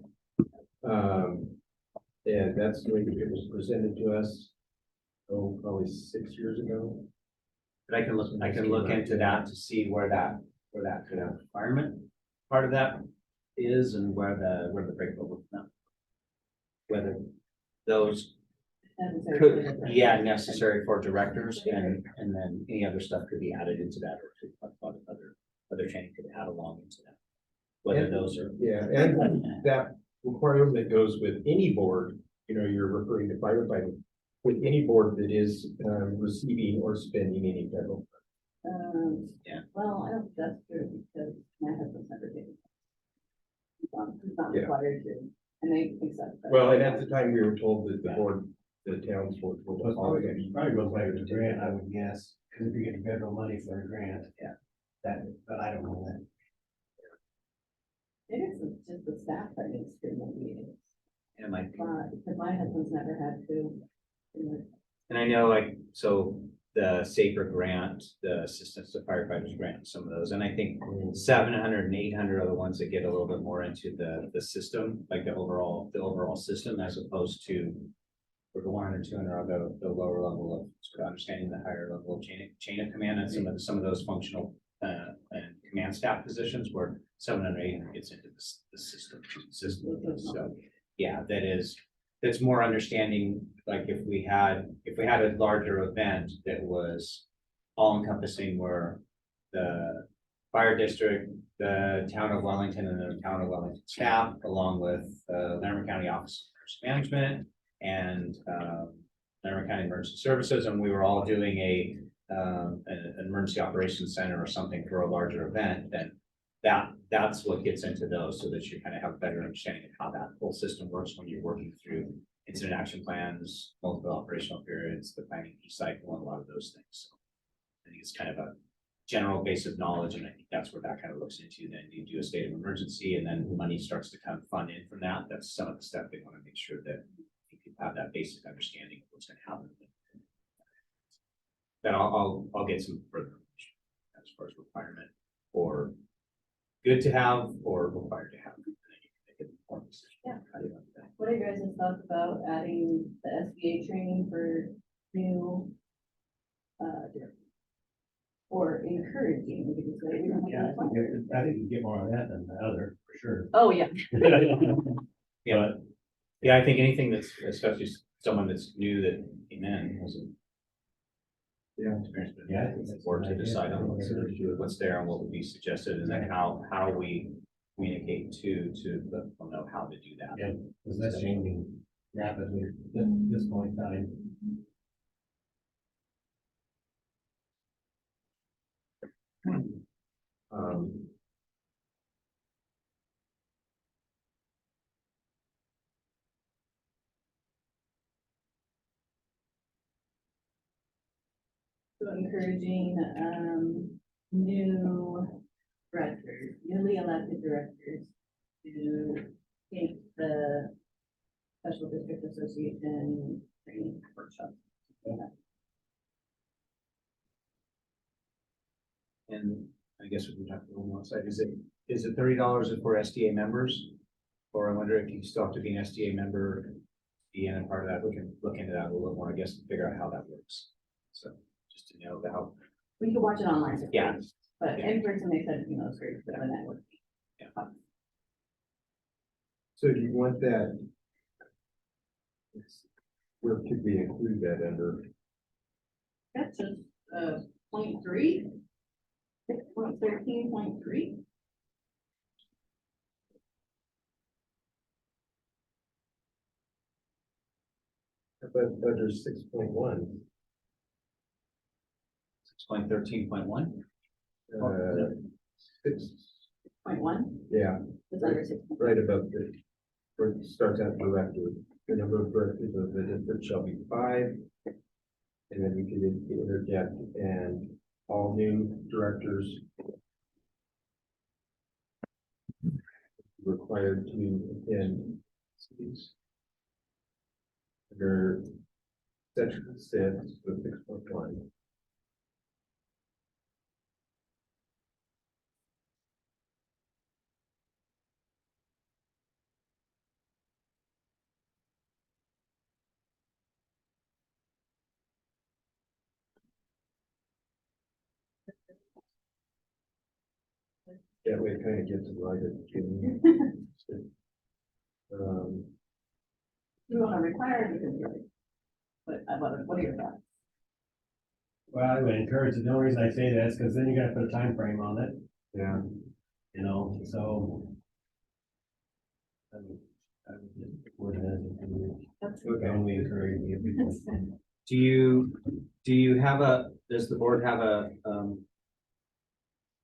And that's the way it was presented to us, probably 6 years ago. but I can look into that to see where that kind of requirement part of that is and where the breakdown will come. Whether those could, necessary for directors and then any other stuff could be added into that, or to talk about other training could add along into that. Whether And- those are. Yeah, and that requirement goes with any board, you're referring to firefighting, with any board that is receiving or spending any federal. Yeah. Well, I don't think that's true because my husband's never taken. He's not Yeah. required to, and they accept that. Well, and at the time we were told that the board, the towns were. Probably goes back to the grant, I would guess, because if you get federal money for a grant. Yeah. But I don't know that. Maybe it's just the staff that needs to maybe, And it might be. because my husband's never had to. And I know so the SAFER grant, the Assistance to Firefighters grant, some of those, and I think 700 and 800 are the ones that get a little bit more into the system, like the overall system, as opposed to for the 100, 200 are the lower level of understanding the higher level of chain of command and some of those functional and command staff positions where 700, 800 gets into the system. So yeah, that's more understanding, like if we had a larger event that was all encompassing where the fire district, the town of Wellington and the town of Wellington staff, along with Larimer County officers emergency management and, Laramie County Emergency Services, and we were all doing an emergency operations center or something for a larger event, then that's what gets into those, so that you kind of have a better understanding of how that whole system works when you're working through incident action plans, multiple operational periods, the planning cycle, and a lot of those things. So I think it's kind of a general base of knowledge, and I think that's where that kind of looks into. Then you do a state of emergency, and then money starts to come fund in from that. That's some of the stuff they want to make sure that you have that basic understanding of what's going to happen. Then I'll get some further information as far as requirement or good to have or required to have. And then you can make an informed decision. Yeah. How do you want that? What are your guys' thoughts about adding the SBA training for new, directors? Or encouraging, we could just say, we don't have Yeah, that plan. I think you get more on that than the other, for sure. Oh, yeah. Yeah, yeah, I think anything that's, especially someone that's new that came in, wasn't. Yeah. Experienced, but Yeah, I yeah, think it's that's important a to good idea. decide on what's there and what would be suggested, and then how we communicate to let people know how to do that. Yeah, because that's changing rapidly at this point in time. Um, So encouraging, new directors, newly elected directors to take the Special District Association training workshop. And I guess we can talk a little more outside, is it $30 for SDA members? Or I wonder if you still have to be an SDA member, be in a part of that, we can look into that a little more, I guess, and figure out how that works. So just to know how, We could watch it online. yeah, But Yeah. in person, they said, it's great for the network. so do you want that? Where could we include that under? That's just, 0.3. 6.13.3. But under 6.1, 6.13.1. Six, 0.1 yeah, is under 6. right above where it starts out director. The number of directors of the district shall be 5. And then we could interject, and all new directors required to attend under section 6 of 6.1. That way it kind of gets it right at the beginning. You want to require it, you can do it. But what are your thoughts? Well, I would encourage it. The only reason I say that is because then you gotta put a time frame on it, Yeah, you know, so. I would just word it as it That's okay. only encourage you. Do you have does the board have a,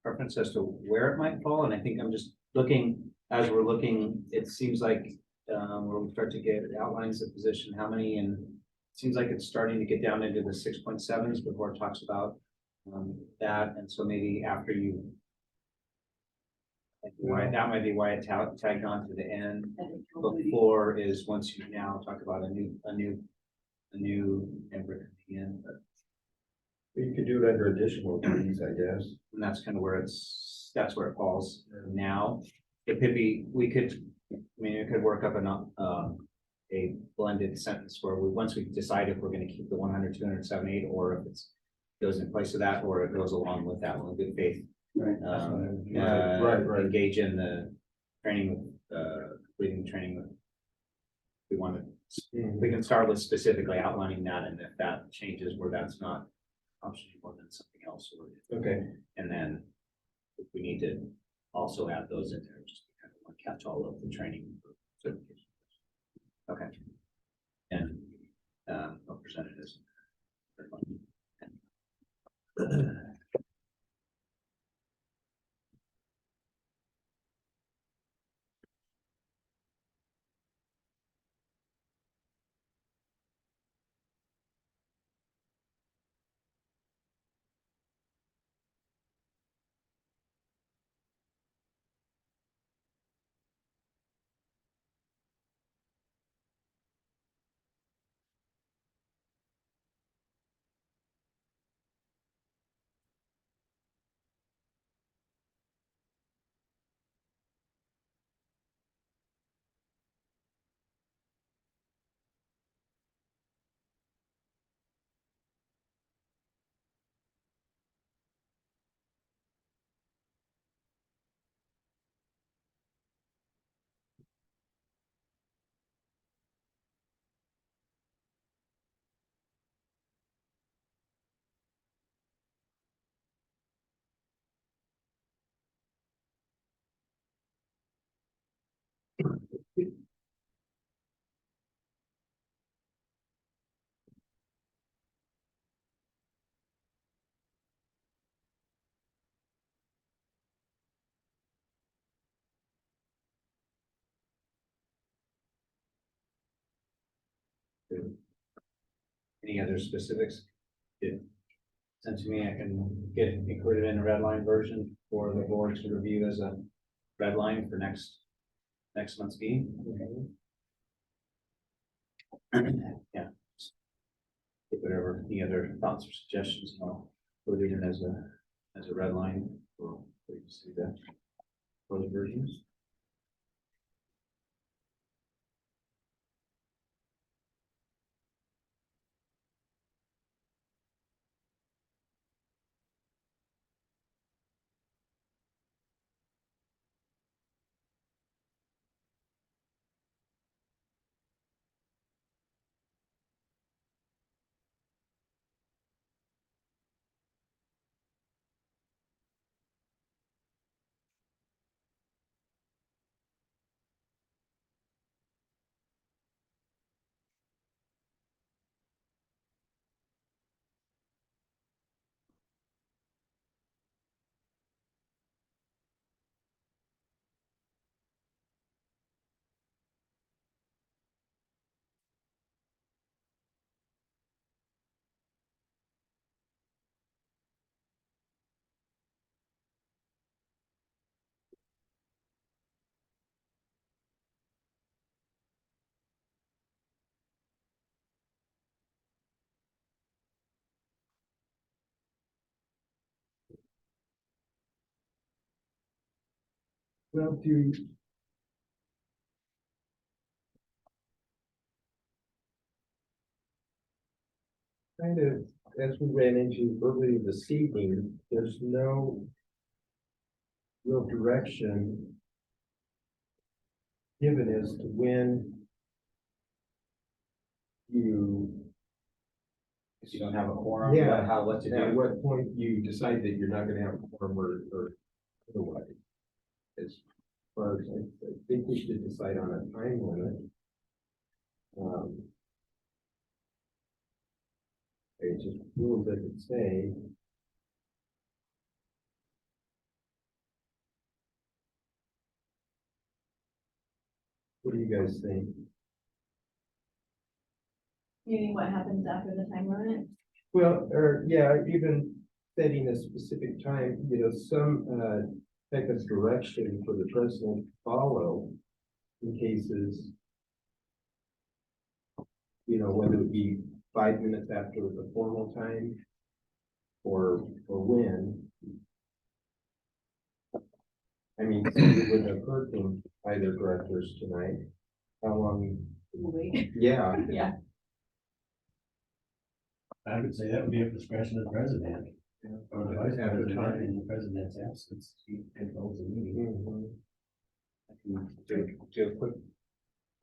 preference as to where it might fall? And I think I'm just looking, as we're looking, it seems like, where we start to get outlines of position, how many, and it seems like it's starting to get down into the 6.7s before it talks about, that, and so maybe after you. Why, that might be why it tagged on to the end. Before is once you now talk about a new member coming in, but. You could do it under additional duties, I guess. And that's kind of where that's where it falls now. It could be, it could work up a blended sentence where once we decide if we're gonna keep the 100, 200, 78, or if it's goes in place of that, or it goes along with that one, good faith. Right. Right. Engage in the training, completing the training. We want to, we can start with specifically outlining that, and if that changes where that's not option more than something else, or, Okay, and then if we need to also add those in there, just to kind of catch all of the training for certification. Okay. And, what percentage is? Any other specifics? Sent to me, I can get included in a red line version for the board to review as a red line for next month's meeting. Yeah. Get whatever, any other thoughts or suggestions, and I'll put it in as a red line for you to see that for the versions. Well, to kind of, as we ran into earlier this evening, there's no real direction given as to when you, Because you don't have a quorum, Yeah. what to at do. what point you decide that you're not gonna have a quorum or otherwise. As far as, I think we should decide on a time limit. It just rules doesn't say. What do you guys think? Meaning what happens after the time limit? Well, or, yeah, even setting a specific time, some, type of direction for the president to follow in cases, whether it be 5 minutes after the formal time or when. I mean, so we would have heard from either directors tonight. How long? Wait. Yeah, Yeah. I would say that would be a discretion of the president. Or the vice president in the president's absence, he controls the meeting. mhm. I can do a quick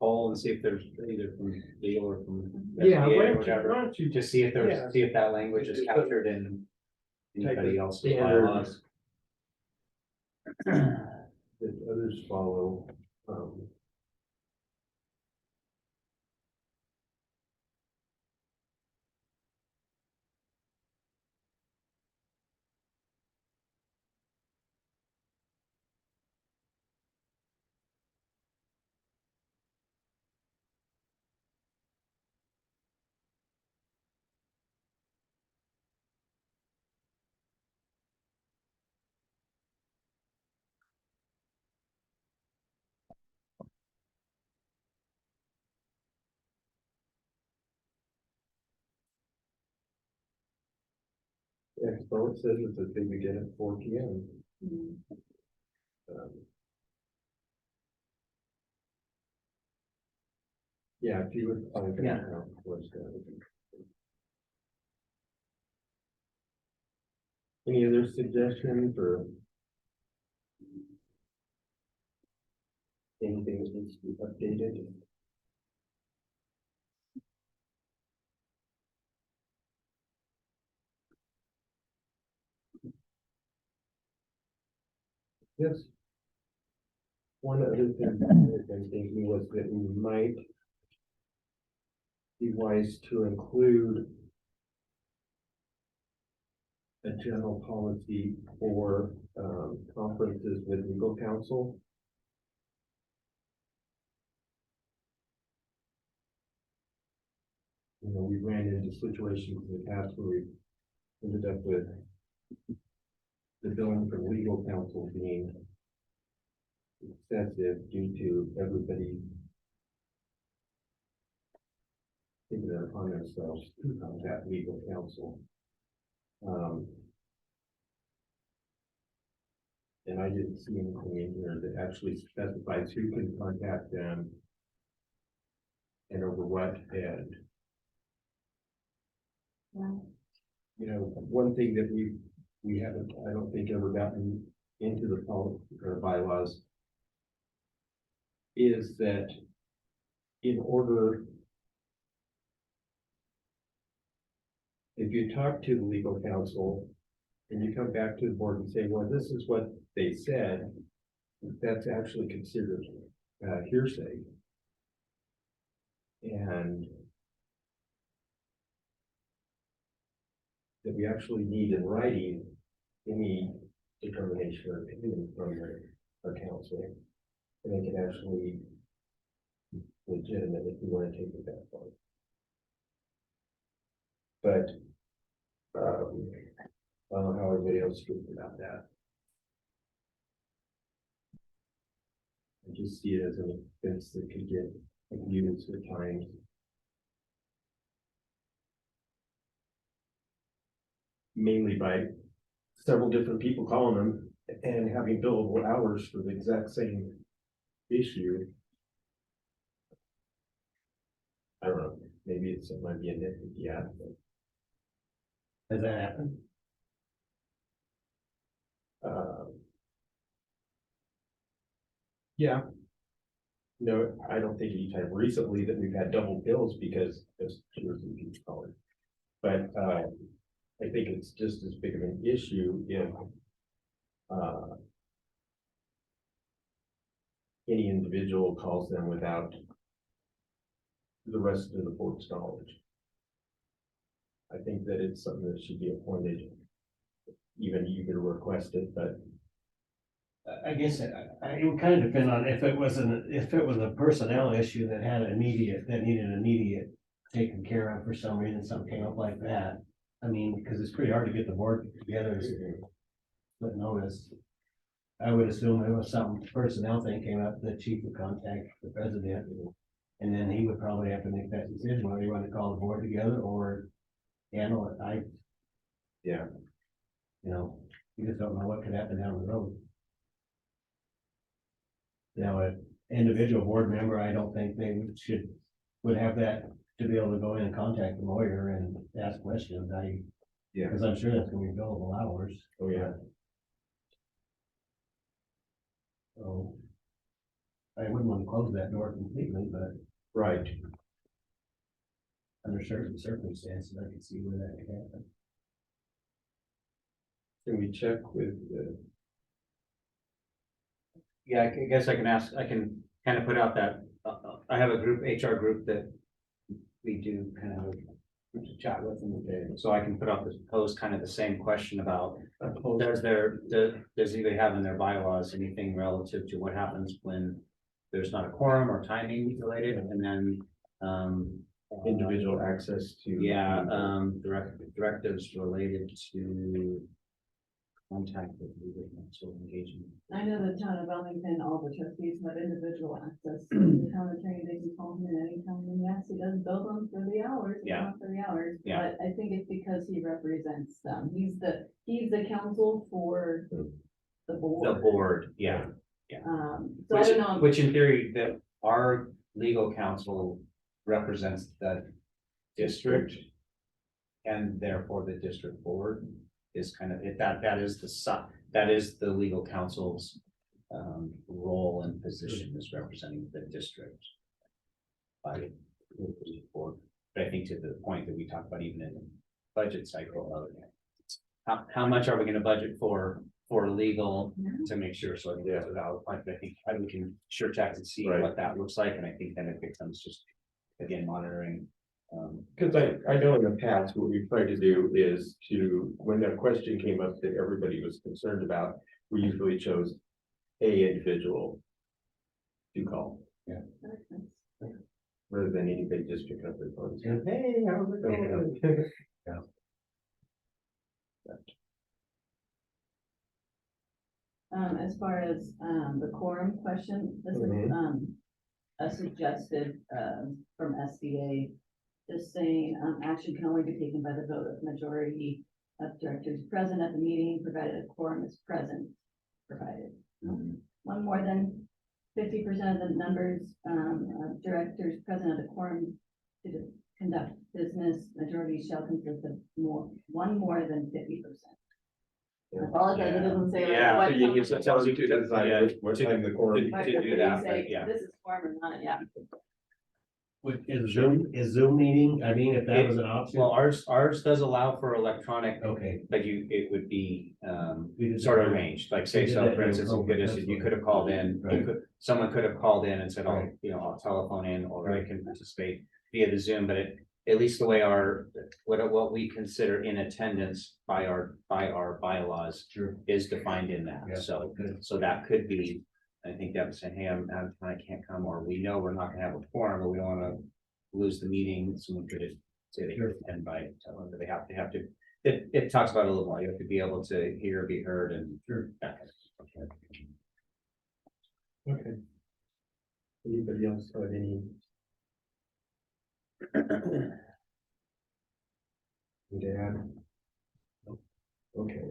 poll and see if there's either from legal or from. Yeah, SBA why or don't whatever. you Just see if Yeah. see if that language is captured in anybody else's standard. bylaws. that others follow. Expo, it says it's a thing we get at 4 p.m. Mm. Yeah, if you would find that Yeah. out, what's that? Any other suggestions or anything that needs to be updated? Yes. One other thing I've been thinking was that we might be wise to include a general policy for conferences with legal counsel. You know, we ran into situations in the past where we ended up with the billing from legal counsel being excessive due to everybody taking it upon themselves to contact legal counsel. And I didn't see anything in here that actually specifies who can contact them and over what, and Yeah. you know, one thing that we haven't, I don't think, ever gotten into the policy or bylaws is that in order, if you talk to the legal counsel and you come back to the board and say, well, this is what they said, that's actually considered hearsay. And that we actually need in writing any determination or opinion from our counsel. And they can actually legitimate if we want to take it that far. But I don't know how everybody else feels about that. I just see it as an offense that could get abused at times. Mainly by several different people calling them and having billable hours for the exact same issue. I don't know, maybe it might be a nitpick, yeah. Has that happened? Yeah. No, I don't think any time recently that we've had double bills because there's fewer people calling. But I think it's just as big of an issue if any individual calls them without the rest of the board's knowledge. I think that it's something that should be appointed, even you could request it, but I guess it would kind of depend on if it was a personnel issue that had needed immediate taken care of for some reason, something came up like that. I mean, because it's pretty hard to get the board together and split notice. I would assume it was some personnel thing came up, the chief would contact the president. And then he would probably have to make that decision whether he wanted to call the board together or handle it. yeah. You know, you just don't know what could happen down the road. Now, an individual board member, I don't think they would have that to be able to go in and contact the lawyer and ask questions. Yeah. Because I'm sure that's gonna be billable hours. Oh, yeah. So I wouldn't want to close that door completely, but Right. under certain circumstances, I can see where that could happen. Can we check with Yeah, I guess I can kind of put out that, I have a group, HR group that we do kind of chat with them. So I can put out this post kind of the same question about, does anybody have in their bylaws anything relative to what happens when there's not a quorum or timing related, and then, individual access to? yeah, directives related to one time for legal counsel engagement. I know the town of Wellington, all the trustees have individual access to the town attorney, they can call him at any time, and yes, he does bill them for the hours. Yeah. Not for the hours, Yeah. but I think it's because he represents them, he's the counsel for the board. The board, yeah. So I don't know. Which in theory, that our legal counsel represents the district. And therefore the district board is kind of, that is the legal counsel's role and position is representing the district. By the board, but I think to the point that we talked about even in the budget cycle of how much are we gonna budget for legal to make sure, so that's a valid point, but I think we can sure check and see what that looks like, and I think then it becomes just, again, monitoring. Cause I know in the past, what we've tried to do is when a question came up that everybody was concerned about, we usually chose a individual to call, rather than anybody just picking up their phone and saying, hey, how's it going? As far as, the quorum question, this is, a suggested, from SBA, just saying, action can only be taken by the vote of majority of directors present at the meeting, provided a quorum is present, provided. One more than 50% of the numbers, of directors present at the quorum to conduct business, majority shall consist of one more than 50%. I apologize, it doesn't say. Yeah, what it tells you to decide what time the quorum. But to do that, say, but yeah. This is quorum or not, yeah. Is Zoom meeting, I mean, if that was an option? Well, ours does allow for electronic, Okay. but it would be, We did sort of that. arranged, like say, We did so that for in instance, COVID, you could have called in, Right. someone could have called in and said, oh, Right. I'll telephone in, or I can participate via the Zoom, but at least the way what we consider in attendance by our bylaws Sure. is defined in that, Yeah, so. good. So that could be, I think that would say, hey, I can't come, or we know we're not gonna have a quorum, but we don't wanna lose the meeting, someone could say they could attend by telling them that they have to. It talks about it a little more, you have to be able to hear, be heard, and. Sure. That kind of stuff. Okay. Anybody else have any? Dad? Okay.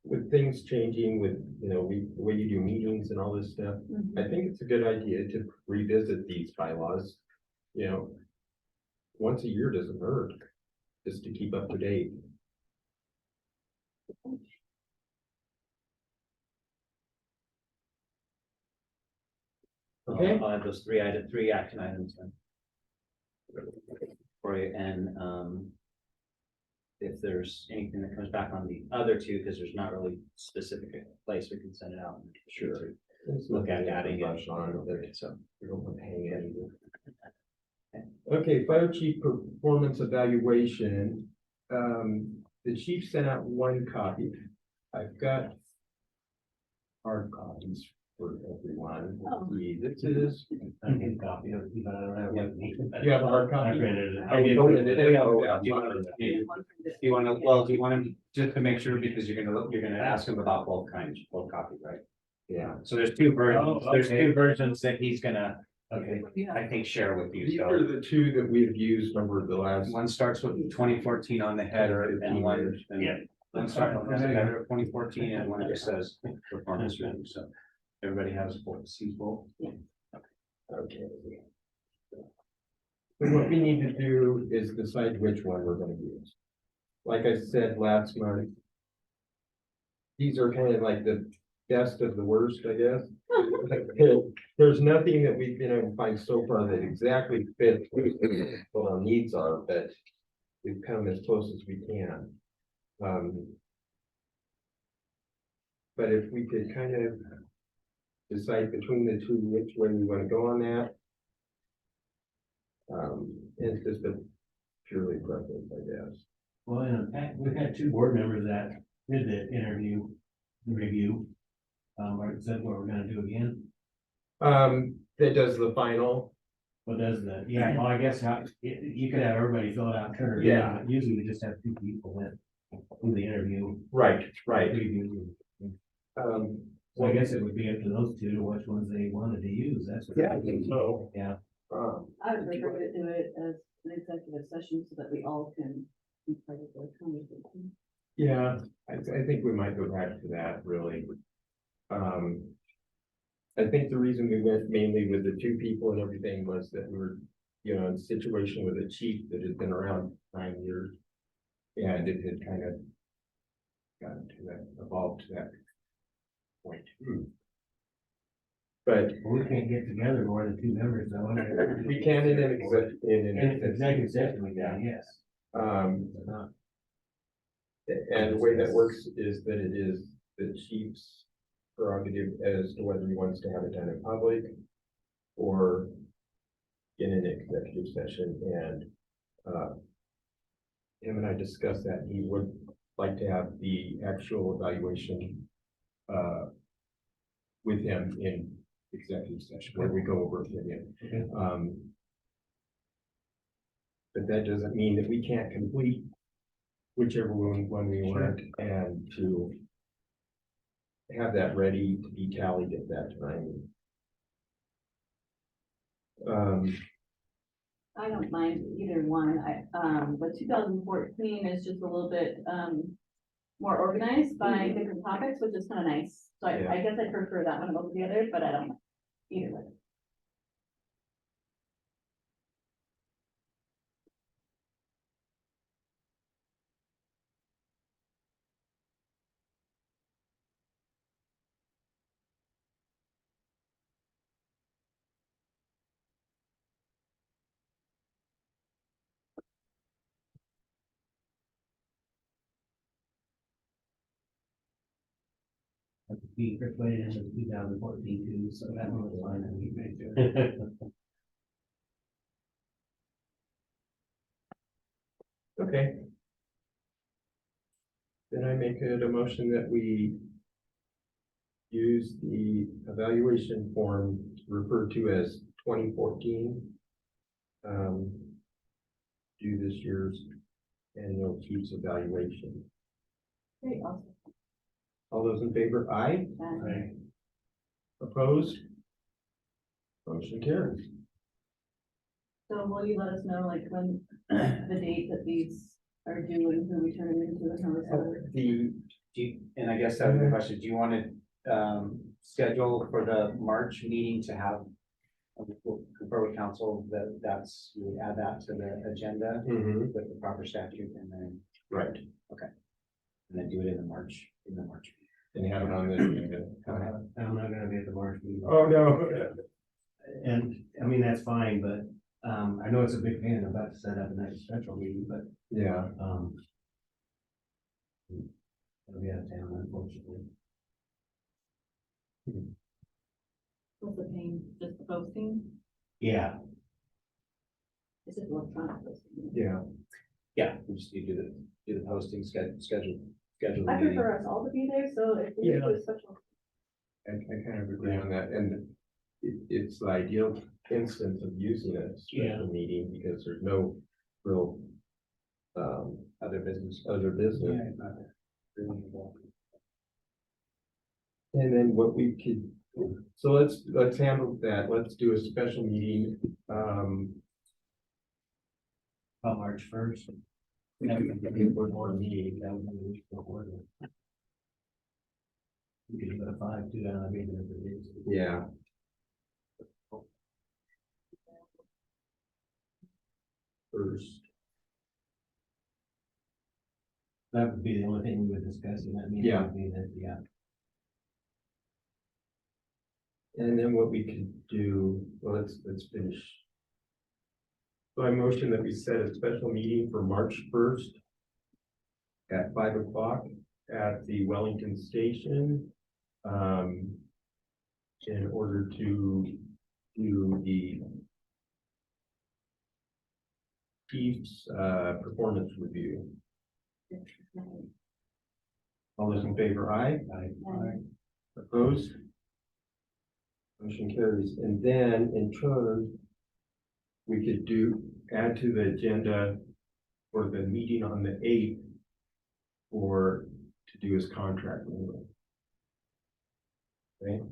With things changing with, the way you do meetings and all this stuff, I think it's a good idea to revisit these bylaws. Once a year doesn't hurt, just to keep up to date. Okay. I'll add those three action items then. For you, and, if there's anything that comes back on the other two, because there's not really specific place we can send it out. Sure. Look at adding it. Rush on it, so we don't want to hang anything. Okay, fire chief performance evaluation. The chief sent out one copy. I've got hard copies for everyone. Oh. This is. I need a copy of it, but I don't have one with me. You have a hard copy? I printed it. Oh, you voted it. Do you want to, just to make sure, because you're gonna ask him about both copies, right? Yeah. So there's two versions, Oh, there's okay. two versions that he's gonna, Okay. I think, share with you, These so. are the two that we've used over the last. One starts with 2014 on the header, and one, Yeah. one starts with the header of 2014, and one just says performance review, so. Everybody has both, sees both. Okay. So what we need to do is decide which one we're gonna use. Like I said last month. These are kind of like the best of the worst, I guess. There's nothing that we've been able to find so far that exactly fits what our needs are, but we've come as close as we can. But if we could kind of decide between the two, which way we want to go on that. It's just a purely preference, I guess. Well, in fact, we've had two board members that did the interview, the review. Or is that what we're gonna do again? That does the final. What does the, yeah, well, I guess you could have everybody fill it out, and turn it in, Yeah. but usually we just have two people in the interview. Right, Preview. So I guess it would be up to those two, which ones they wanted to use, that's what. Yeah, I think so. Yeah, I would prefer to do it as an executive session so that we all can be part of the conversation. Yeah, I think we might go back to that, really. I think the reason we went mainly with the two people and everything was that we were, you know, in a situation with a chief that had been around 9 years. And it had kind of gotten to that, evolved to that point. But we can't get together more than two members, though. we can in an Executive session, we can, yes. And Not- the way that works is that it is the chief's prerogative as to whether he wants to have it done in public or in an executive session, and him and I discussed that. He would like to have the actual evaluation with him in executive session where we go over opinion. Okay. But that doesn't mean that we can't complete whichever one we want, and to have that ready to be tallied at that time. I don't mind either one. But 2014 is just a little bit, more organized by different topics, which is kind of nice. So Yeah. I guess I prefer that one over the others, but I don't know. Either way. Be persuaded in 2014 too, so that one was fine, and we made it. Okay. Then I make it a motion that we use the evaluation form referred to as 2014. Do this year's annual chief's evaluation. Great, awesome. All those in favor, aye. Opposed? Motion carries. So will you let us know like when the date that these are due and who we turn them into and how it's all? And I guess that's the question, do you want to, schedule for the March meeting to have we'll confer with council that we would add that to the agenda with the proper statute, and then, Right. and then do it in the March. And have it on the. I'm not gonna be at the March meeting. Oh, no. And, I mean, that's fine, but, I know it's a big pain in the butt to set up a next special meeting, but, Yeah. I'll be out of town, unfortunately. What's the pain, just the posting? Yeah, It's just electronic posting. Yeah. Yeah, we just need to do the posting schedule the I meeting. prefer us all to be there, so if we do a special. I kind of agree on that, and it's the ideal instance of using a special meeting because there's no real other business. And then what we could, so let's handle that. Let's do a special meeting. about March 1st. One more meeting. That would be the week before then. You could go to 5, do that, I mean, if it is. Yeah. First. That would be the only thing we would discuss in that meeting. Yeah. Would be that, yeah. And then what we could do, well, let's finish. So I motion that we set a special meeting for March 1st at 5 o'clock at the Wellington station. In order to do the chief's performance review. All those in favor, aye. Opposed? Motion carries. And then in turn, we could add to the agenda for the meeting on the 8th to do his contract renewal. Okay?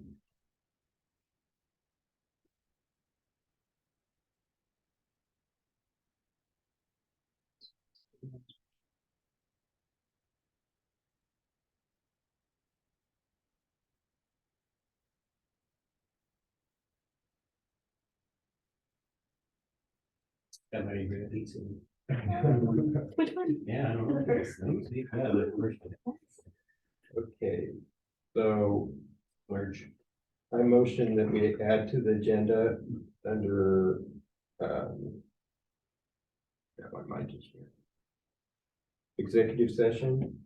Everybody agree with these? Which one? Yeah, I don't know. The first? Yeah, the first one. Okay, so I motion that we add to the agenda under, got my mind just here. Executive session,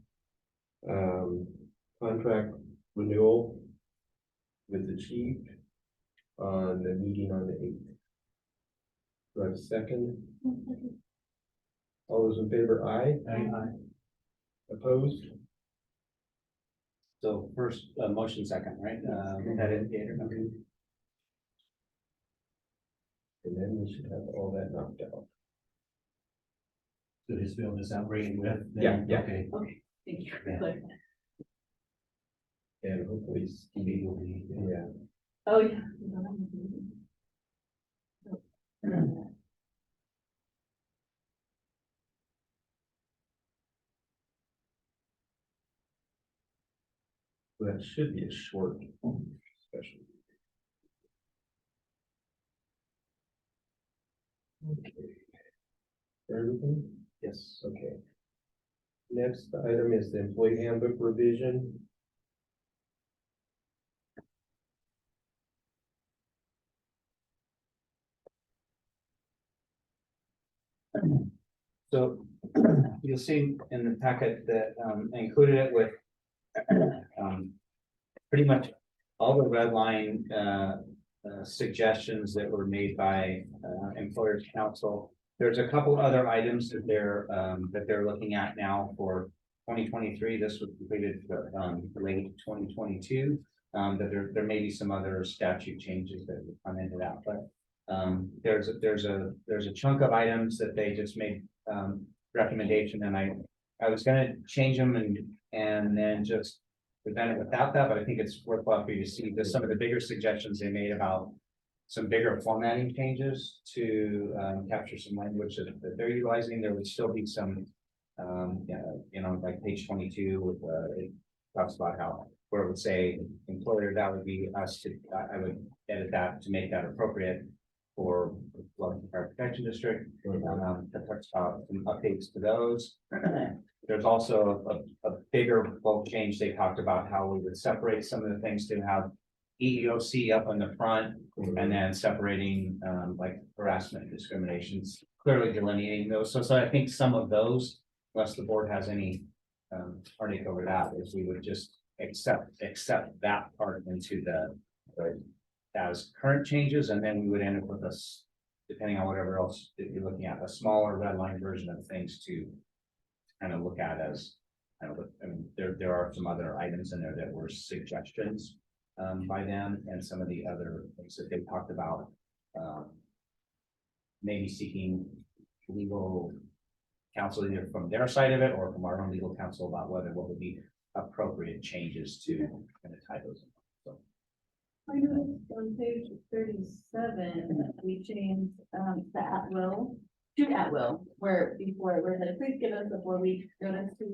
contract renewal with the chief on the meeting on the 8th. Do I have a second? All those in favor, aye? Opposed? So first, motion second, right? That indicator, okay. And then we should have all that knocked out. So just fill this out, bring it with. Yeah, yeah. Okay. Okay, thank you. Yeah. And hopefully, Stevie will be. yeah. Oh, yeah. That should be a short special. Okay. Everything? Yes, okay. Next item is the employee handbook revision. So you'll see in the packet that I included it with pretty much all the red line suggestions that were made by employers council. There's a couple other items that they're looking at now for 2023. This was completed late 2022. That there may be some other statute changes that would come into that, but there's a chunk of items that they just made recommendation, and I was gonna change them and then just present it without that, but I think it's worthwhile for you to see some of the bigger suggestions they made about some bigger formatting changes to capture some language that they're utilizing. There would still be some, like page 22 with it talks about how where it would say employer, that would be us to, I would edit that to make that appropriate for Wellington Fire Protection District. That talks about some updates to those. There's also a bigger bulk change. They talked about how we would separate some of the things to have EEOC up on the front and then separating like harassment and discriminations, clearly delineating those. So I think some of those, unless the board has any heartache over that, is we would just accept that part into the as current changes, and then we would end up with us, depending on whatever else that you're looking at, a smaller red line version of things to kind of look at as kind of, I mean, there are some other items in there that were suggestions by them, and some of the other things that they talked about, maybe seeking legal counsel either from their side of it or from our own legal counsel about what would be appropriate changes to kind of tie those in. So I noticed on page 37, we changed the at will to at will, where before it said, please give us a 4-week notice to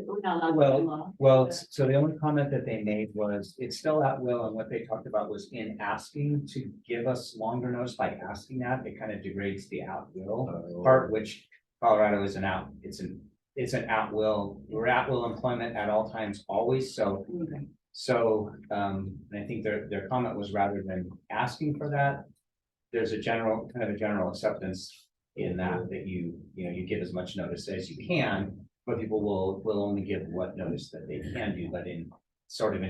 we're not allowed to do law. Well, so the only comment that they made was it's still at will, and what they talked about was in asking to give us longer notice by asking that, it kind of degrades the at will part, which Colorado is it's an at will. We're at will employment at all times, always. So Okay. and I think their comment was rather than asking for that, there's a general acceptance in that you give as much notice as you can, but people will only give what notice that they can do. But in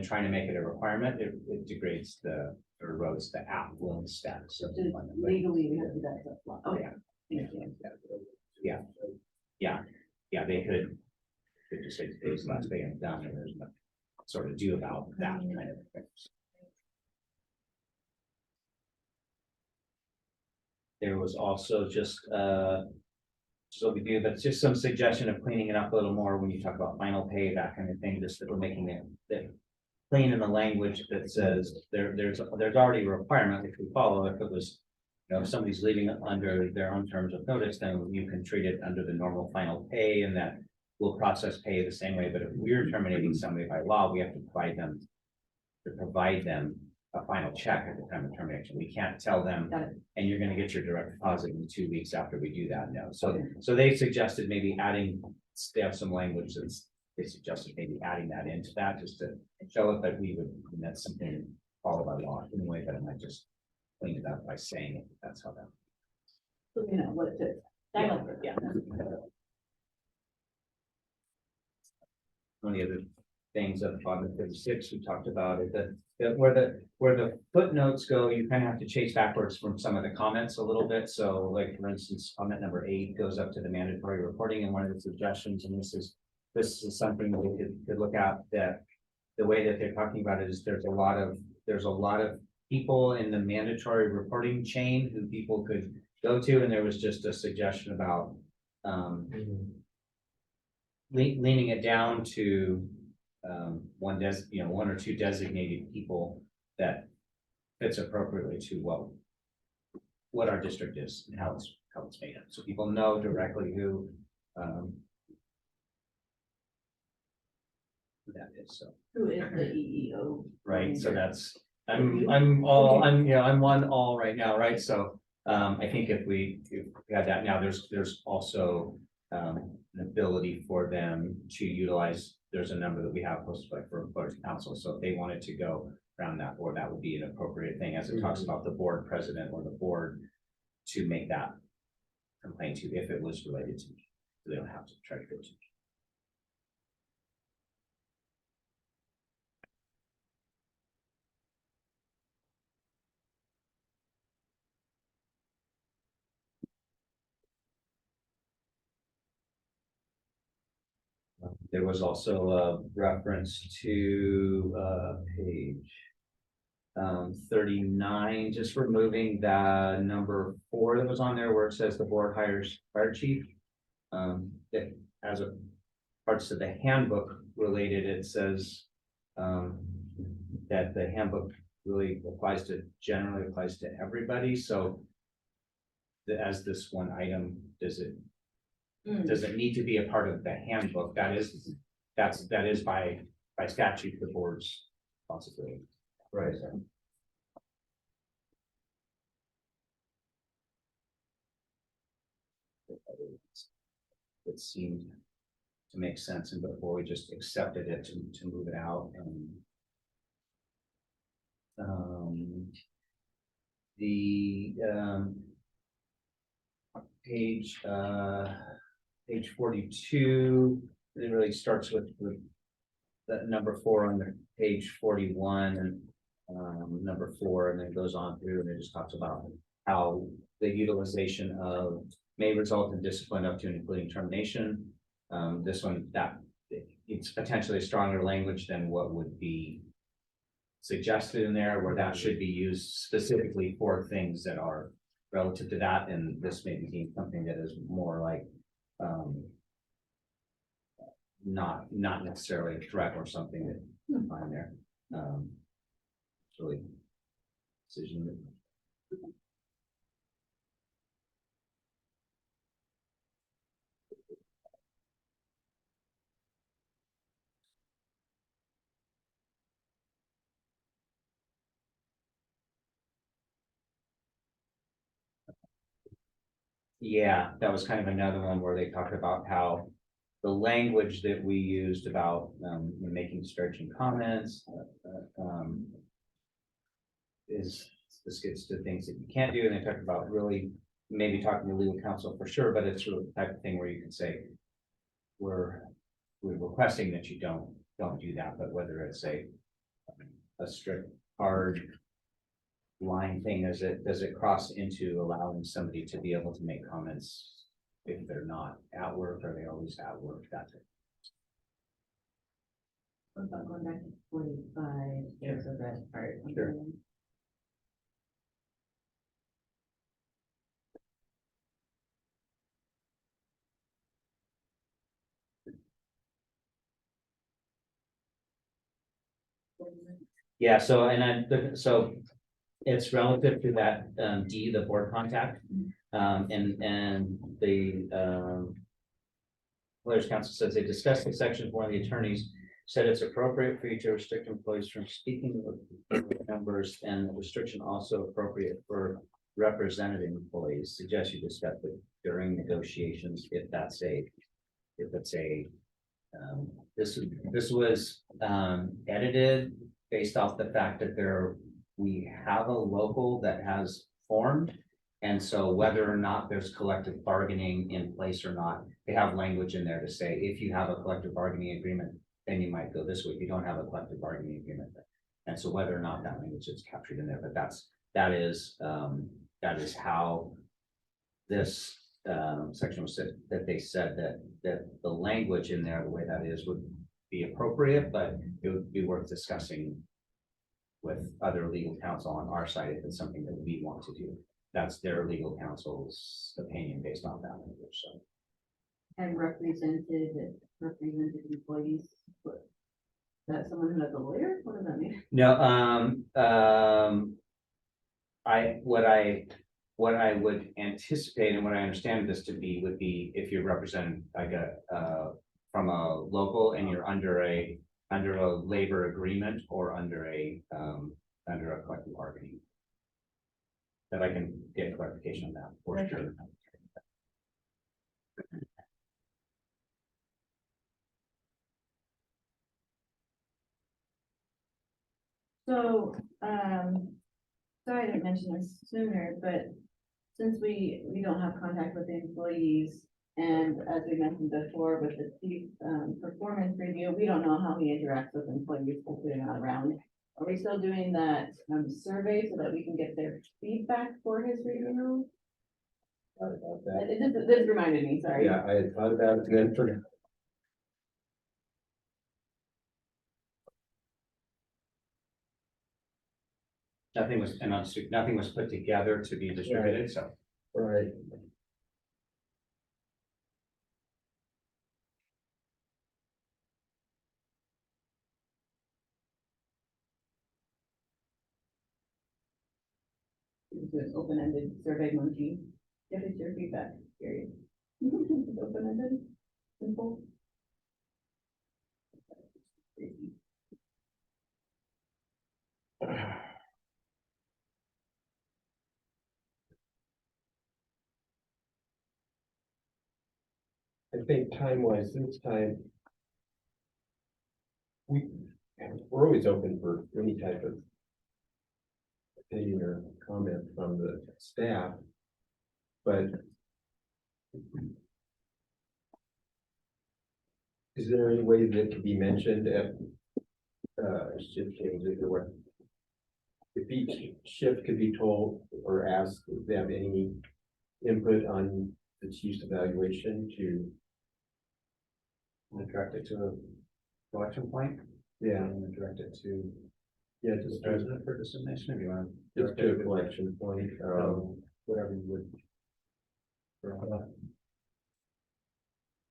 trying to make it a requirement, it degrades or erodes the at will status of employment. Legally, we have to do that stuff. Law. Oh, yeah. Thank you. Yeah, they could just say today's last day and done, and there's nothing sort of do about that kind of thing. There was also just, so we do, but just some suggestion of cleaning it up a little more when you talk about final pay, that kind of thing, just that we're making it, that clean in the language that says there's already a requirement if we follow, if it was, you know, if somebody's leaving under their own terms of notice, then you can treat it under the normal final pay, and that will process pay the same way. But if we're terminating somebody by law, we have to provide them a final check at the time of termination. We can't tell them, Got it. and you're gonna get your direct deposit in 2 weeks after we do that. No, so they suggested maybe adding, they have some language that's, they suggested maybe adding that into that, just to show it that we would, and that's something followed by law anyway, but I might just clean it up by saying it. That's how that. So you know what it is. Yeah. One of the other things at the bottom of 36, we talked about it, that where the footnotes go, you kind of have to chase backwards from some of the comments a little bit. So like, for instance, comment number 8 goes up to the mandatory reporting, and one of the suggestions, and this is something that we could look at, that the way that they're talking about it is there's a lot of people in the mandatory reporting chain who people could go to, and there was just a suggestion about leaning it down to one or two designated people that fits appropriately to what our district is and how it's made up, so people know directly who that is. So Who is the EEO? right, so that's I'm one all right now, right? So I think if we had that now, there's also an ability for them to utilize, there's a number that we have posted like for employers council. So if they wanted to go around that board, that would be an appropriate thing, as it talks about the board president or the board to make that complaint to if it was related to me. So they don't have to try to go to me. There was also a reference to page 39, just removing the number 4 that was on there where it says the board hires fire chief. That as a parts of the handbook related, it says that the handbook really generally applies to everybody. So as this one item, does it need to be a part of the handbook? That is by statute the board's responsibility. Right. It seemed to make sense, and before we just accepted it to move it out. Page 42, it really starts with that number 4 on the page 41, and number 4, and then goes on through, and it just talks about how the utilization of may result in discipline up to and including termination. This one, that it's potentially stronger language than what would be suggested in there, where that should be used specifically for things that are relative to that, and this may be something that is more like not necessarily a threat or something that you can find there. It's really decision. Yeah, that was kind of another one where they talked about how the language that we used about making disparaging comments is, this gets to things that you can't do, and they talked about really maybe talking to legal counsel for sure, but it's really the type of thing where you can say we're requesting that you don't do that, but whether it's a strict hard line thing, does it cross into allowing somebody to be able to make comments if they're not at work, or are they always at work? That's it. What about going back to 45, there's a red part. Sure. Yeah, so, and then, so it's relative to that, D, the board contact. And the, Lawyers Council says they discussed the section where the attorneys said it's appropriate for you to restrict employees from speaking with members, and the restriction also appropriate for representative employees. Suggest you discuss it during negotiations if that's a, if it's a, this was, edited based off the fact that we have a local that has formed. And so whether or not there's collective bargaining in place or not, they have language in there to say, if you have a collective bargaining agreement, then you might go this way. If you don't have a collective bargaining agreement. And so whether or not that language is captured in there, but that is how this section was said, that they said that the language in there, the way that is, would be appropriate, but it would be worth discussing with other legal counsel on our side if it's something that we want to do. That's their legal counsel's opinion based on that language, so. And represented employees, what? That someone who has a lawyer, what does that mean? No, what I would anticipate and what I understand this to be would be if you're represented like from a local and you're under a labor agreement or under a collective bargaining. That I can get clarification on that for sure. So, sorry I didn't mention this sooner, but since we don't have contact with the employees, and as we mentioned before with the chief performance review, we don't know how he interacts with employees, hopefully not around. Are we still doing that survey so that we can get their feedback for his review? Thought about that. This reminded me, sorry. Yeah, I had thought about it and then forgot. Nothing was put together to be distributed, so. Right. Into an open-ended survey monkey. Give us your feedback, period. Open-ended, simple. I think time-wise, this time. We're always open for any type of opinion or comment from the staff. But is there any way that could be mentioned at shift changes or what? If each shift could be told or asked if they have any input on the chief's evaluation to, Direct it to a collection point yeah, and direct it to yeah, the just president for dissemination if you want. just to a collection point, whatever you would.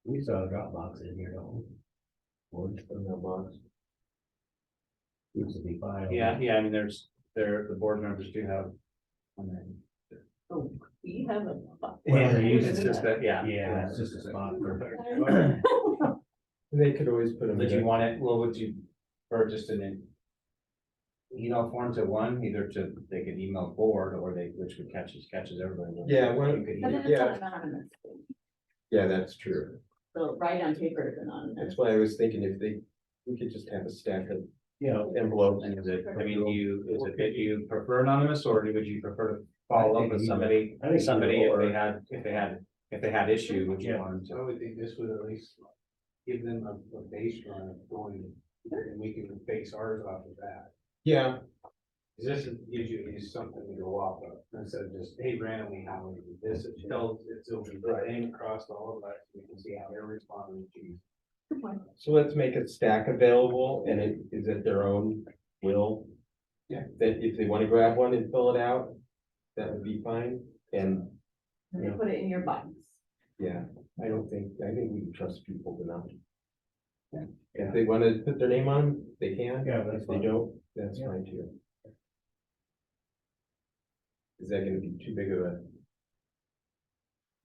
We saw a Dropbox in here, don't we? Or just in that box. Used to be filed. Yeah, I mean, the board members do have. Oh, we have a. Well, they're using It's just that, yeah. Yeah, it's just a spot for. They could always put them. Did you want it, well, would you, or just an email form to one, either to, they could email board or which would catches everybody. Yeah, well, You could But then email- it's not anonymous. Yeah, that's true. So write on paper is anonymous. That's why I was thinking we could just have a stack of You know, envelopes. And is it, I mean, do you prefer anonymous, or would you prefer to follow up with somebody, I think if they had issue, would you Yeah. want So I to? would think this would at least give them a baseline of going, and we can base ours off of that. Yeah, 'Cause this gives you at least something to go off of, instead of just, hey, randomly, how we do this, it'll be right in across all of us, we can see how they're responding to. Good point. so let's make a stack available and it is at their own will. Yeah. That if they want to grab one and fill it out, that would be fine. And And they put it in your box. yeah, I think we can trust people enough. If they want to put their name on, they can. Yeah, that's If they fine. don't, That's fine too. Is that gonna be too big of a?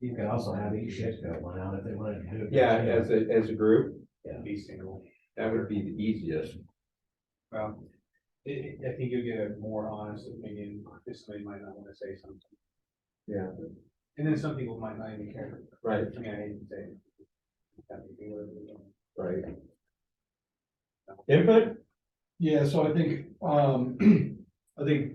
You could also have each shift go one out if they wanted to do it. Yeah, as a group, Be single. that would be the easiest. Well, I think you'll get a more honest opinion, if somebody might not wanna say something. Yeah. And then some people might not even care. Right. I mean, I hate to say it. That would be what it is. Right. Input? Yeah, so I think, I think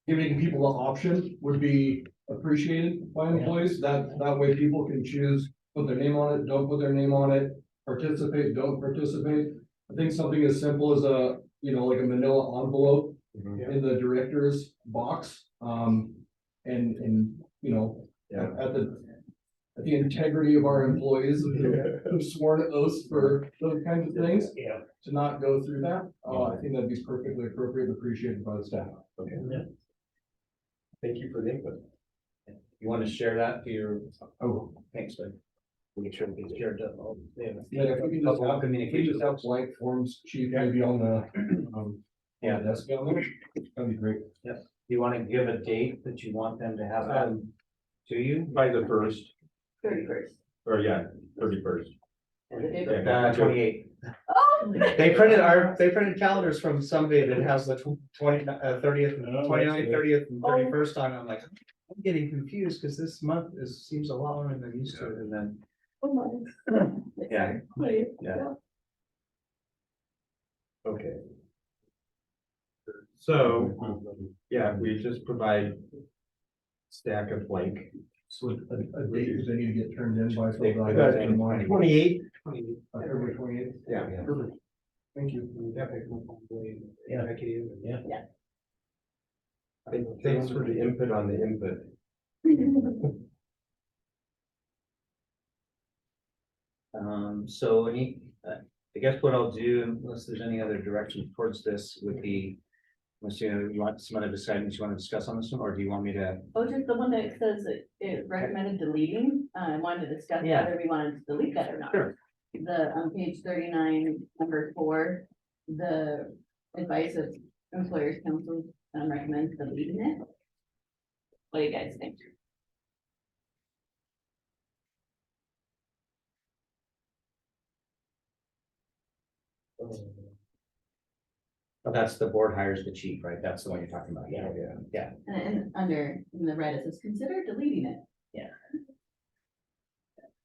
giving people the option would be appreciated by employees. That way people can choose, put their name on it, don't put their name on it, participate, don't participate. I think something as simple as a, like a manila envelope in the director's box, and, Yeah. at the integrity of our employees who've sworn oaths for those kinds of things. Yeah. To not go through that, I think that'd be perfectly appropriate and appreciated by the staff. Okay. Yeah. Thank you for the input. You want to share that to your, Oh. thanks, but we can sure it's shared to all. Yeah, if we can just have, if we just have blank forms, chief, maybe on the, on the desk down there, that'd be great. Do you want to give a date that you want them to have that to you? By the first, 31st. or yeah, 31st. And the day before. 28. Oh! They printed calendars from somebody that has the 30th, Oh, 29th, 30th and Oh. 31st on. I'm like, I'm getting confused because this month seems a lot longer than I'm used to. And then, Oh my. Yeah. Wait, Yeah. Okay. So, yeah, we just provide stack of blank. So a date, because they need to get turned in by. February 28. 28th. Yeah. Perfect. Thank you. Yeah. Yeah. Thanks for the input on the input. So I guess what I'll do, unless there's any other direction towards this, would be, unless you want some other decidings you want to discuss on this one, or do you want me to? Oh, just the one that says it recommended deleting, I wanted to discuss Yeah. whether we wanted to delete that or not. Sure. The, on page 39, number 4, the advice of employers council, recommends deleting it. What do you guys think? Oh, that's the board hires the chief, right? That's the one you're talking about. Yeah, yeah. And under, in the red, it says consider deleting it.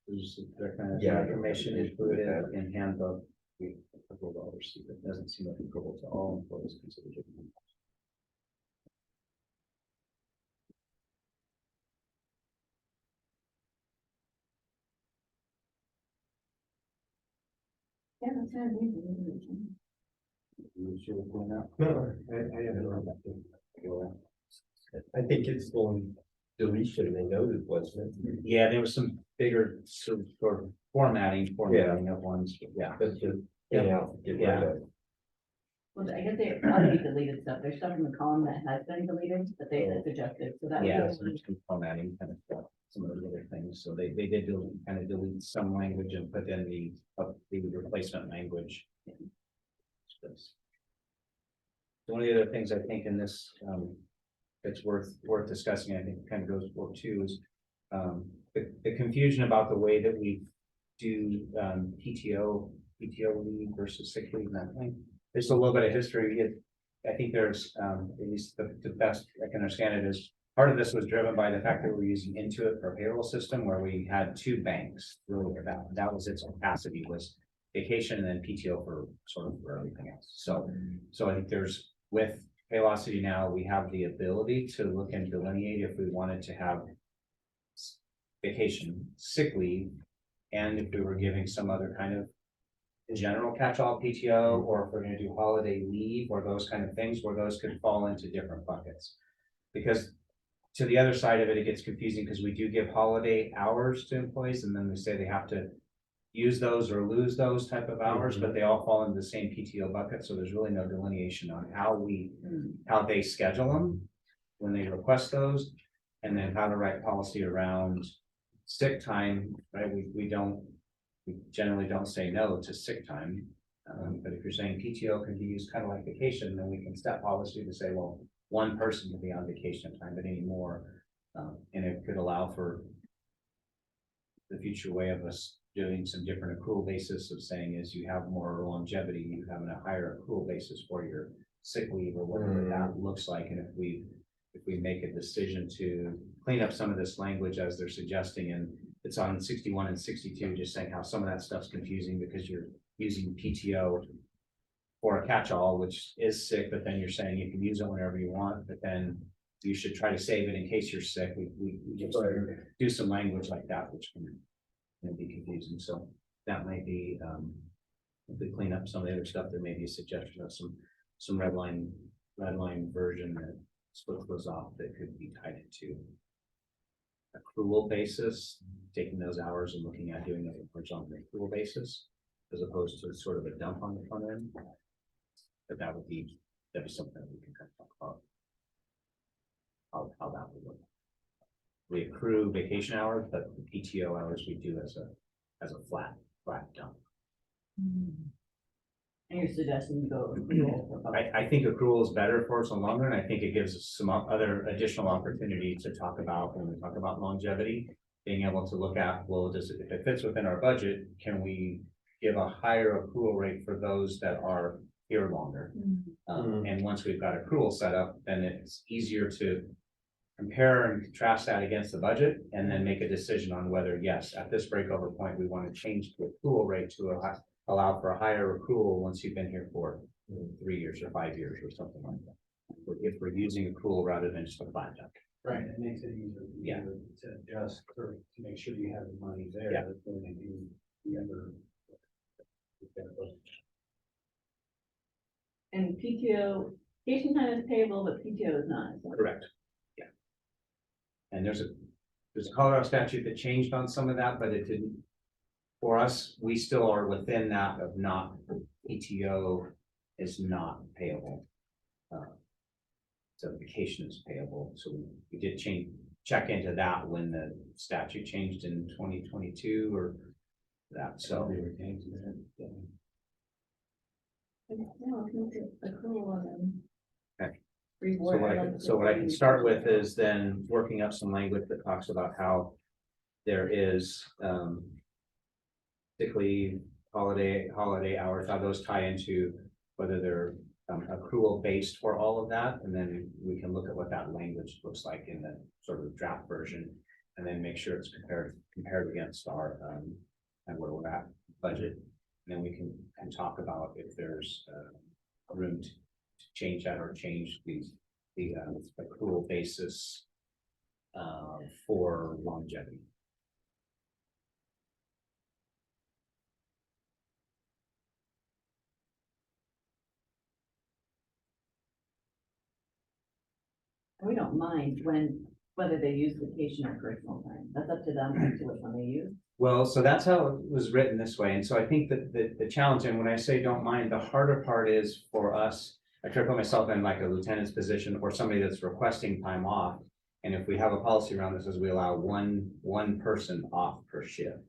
There's that kind of Yeah. information included in handbook. We will all receive it. Doesn't seem applicable to all employees considered. Yeah, that's what I mean. You sure we're going out? No, I have no. I think it's going deletion, they noted, wasn't it? Yeah, there was some bigger sort of formatting of ones, but yeah. That's just, get rid of it. Well, I guess they ought to be deleted stuff. There's stuff in the column that has been deleted, but they had suggested, so that. Yeah, was- some formatting kind of stuff, some of the other things, so they did kind of delete some language and put in the replacement language. One of the other things I think in this, it's worth discussing, I think kind of goes for too, is the confusion about the way that we do PTO leave versus sick leave and that thing. There's a little bit of history. I think there's, at least the best I can understand it is, part of this was driven by the fact that we're using Intuit for a payroll system where we had two banks. Really, that was its capacity, was vacation and then PTO for everything else. So I think with Paylocity now, we have the ability to look and delineate if we wanted to have vacation, sick leave, and if we were giving some other kind of general catch-all PTO, or if we're gonna do holiday leave or those kind of things, where those could fall into different buckets. Because to the other side of it, it gets confusing because we do give holiday hours to employees and then we say they have to use those or lose those type of hours, but they all fall into the same PTO bucket. So there's really no delineation on how they schedule them when they request those, and then how to write policy around sick time, right? We generally don't say no to sick time. But if you're saying PTO can be used kind of like vacation, then we can set policy to say, well, one person can be on vacation time, but any more. And it could allow for the future way of us doing some different accrual basis of saying is you have more longevity, you have a higher accrual basis for your sick leave or whatever that looks like. And if we make a decision to clean up some of this language as they're suggesting, and it's on 61 and 62, just saying how some of that stuff's confusing because you're using PTO for a catch-all, which is sick, but then you're saying you can use it whenever you want, but then you should try to save it in case you're sick. We just do some language like that, which can be confusing. So that might be, if we clean up some of the other stuff, there may be a suggestion of some red line version that splits those off that could be tied into accrual basis, taking those hours and looking at doing it on an accrual basis, as opposed to sort of a dump on the front end. But that'd be something that we can kind of talk about. How that would look. We accrue vacation hours, but the PTO hours we do as a flat dump. And you're suggesting go accrual for both. I think accrual is better for us in the long run. I think it gives us some other additional opportunity to talk about when we talk about longevity, being able to look at, well, if it fits within our budget, can we give a higher accrual rate for those that are here longer? And once we've got accrual set up, then it's easier to compare and contrast that against the budget and then make a decision on whether, yes, at this breakover point, we want to change the accrual rate to allow for a higher accrual once you've been here for 3 years or 5 years or something like that. If we're using accrual rather than just a flat dump. Right, it makes it easier. Yeah. To adjust or to make sure you have the money there. Yeah. When they do the other. And PTO, vacation time is payable, but PTO is not. So Correct. Yeah. And there's a Colorado statute that changed on some of that, but it didn't. For us, we still are within that of not, PTO is not payable. So vacation is payable. So we did check into that when the statute changed in 2022 or that. So no, it's not accrual of them. Okay. Reward. So what I can start with is then working up some language that talks about how there is sick leave, holiday hours, how those tie into whether they're accrual based for all of that, and then we can look at what that language looks like in the sort of draft version, and then make sure it's compared against our and where we're at budget, and then we can talk about if there's room to change that or change the accrual basis for longevity. We don't mind whether they use vacation or personal time. That's up to them as to which one they use. Well, so that's how it was written this way. And so I think that the challenge, and when I say don't mind, the harder part is for us, I try to put myself in like a lieutenant's position or somebody that's requesting time off. And if we have a policy around this, is we allow one person off per shift.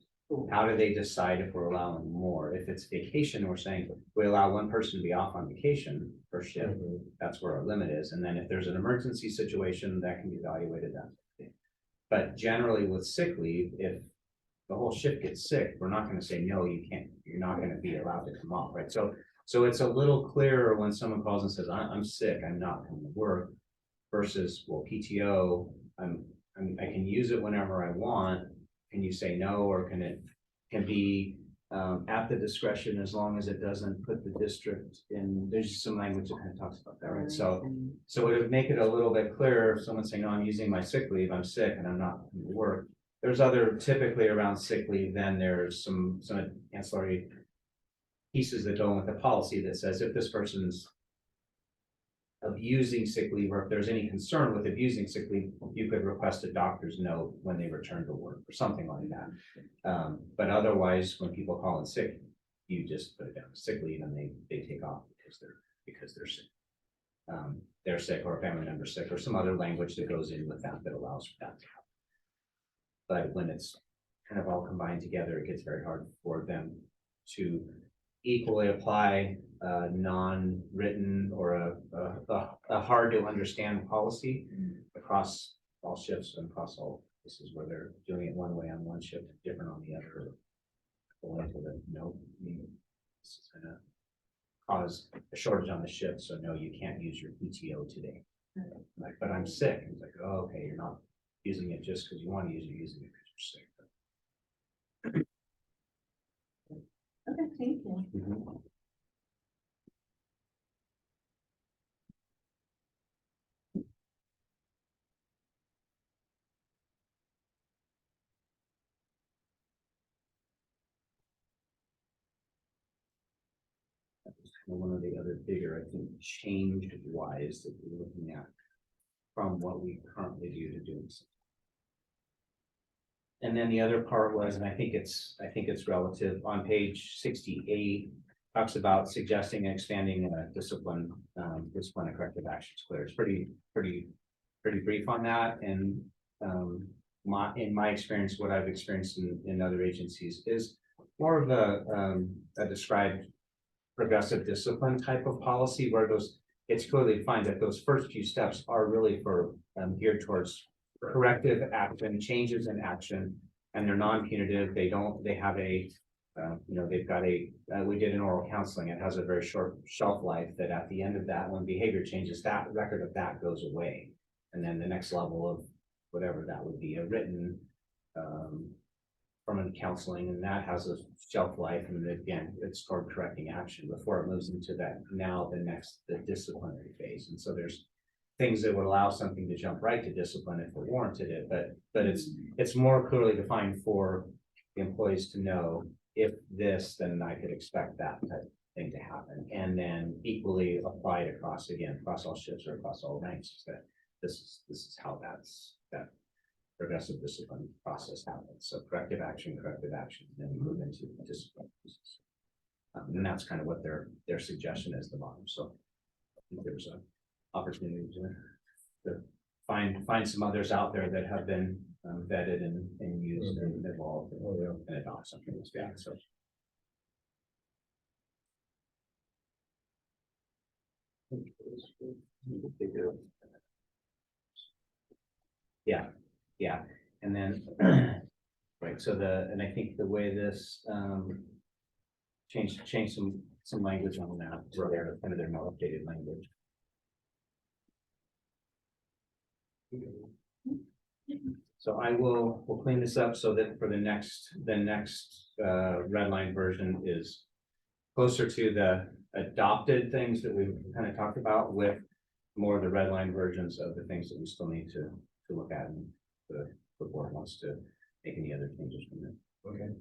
How do they decide if we're allowing more? If it's vacation, we're saying we allow one person to be off on vacation per shift. That's where our limit is. And then if there's an emergency situation, that can be evaluated that. But generally with sick leave, if the whole shift gets sick, we're not going to say, no, you can't, you're not going to be allowed to come off, right? So it's a little clearer when someone calls and says, I'm sick, I'm not coming to work, versus, well, PTO, I can use it whenever I want. Can you say no, or can it be at the discretion as long as it doesn't put the district in, there's some language that kind of talks about that, right? So it would make it a little bit clearer if someone's saying, no, I'm using my sick leave, I'm sick and I'm not coming to work. There's other typically around sick leave, then there's some ancillary pieces that go in with the policy that says if this person's abusing sick leave, or if there's any concern with abusing sick leave, you could request a doctor's note when they return to work or something like that. But otherwise, when people call in sick, you just put it down as sick leave and they take off because they're sick. They're sick, or a family member sick, or some other language that goes in with that allows for that to happen. But when it's kind of all combined together, it gets very hard for them to equally apply a non-written or a hard to understand policy across all shifts and across all places where they're doing it one way on one shift, different on the other. Going to the no, this is gonna cause a shortage on the shift, so no, you can't use your PTO today. Like, but I'm sick. It's like, oh, okay, you're not using it just because you want to use it, you're using it because you're sick. Okay, thank you. Mhm. That was kind of one of the other bigger, I think, change wise that we're looking at from what we currently do to doing something. And then the other part was, and I think it's relative, on page 68, talks about suggesting and expanding discipline and corrective actions clear. It's pretty brief on that. And in my experience, what I've experienced in other agencies is more of a described progressive discipline type of policy where it's clearly defined that those first few steps are really for geared towards corrective action, changes in action, and they're non-punitive. They have a, they've got we did an oral counseling. It has a very short shelf life that at the end of that, when behavior changes, that record of that goes away. And then the next level of whatever that would be, a written permanent counseling, and that has a shelf life. And again, it's toward correcting action before it moves into that the disciplinary phase. And so there's things that would allow something to jump right to discipline if it warranted it, but it's more clearly defined for the employees to know if this, then I could expect that type of thing to happen, and then equally applied across all shifts or across all ranks. That this is how that progressive discipline process happens. So corrective action, then move into discipline. And that's kind of what their suggestion is at the bottom. So I think there's an opportunity to find some others out there that have been vetted and used and evolved and adopt something like that. So. Yeah, and then, right, so and I think the way this, change some language on that, to their kind of their more updated language. So we'll clean this up so that for the next red line version is closer to the adopted things that we've kind of talked about, with more of the red line versions of the things that we still need to look at, and the board wants to make any other changes from it. Okay.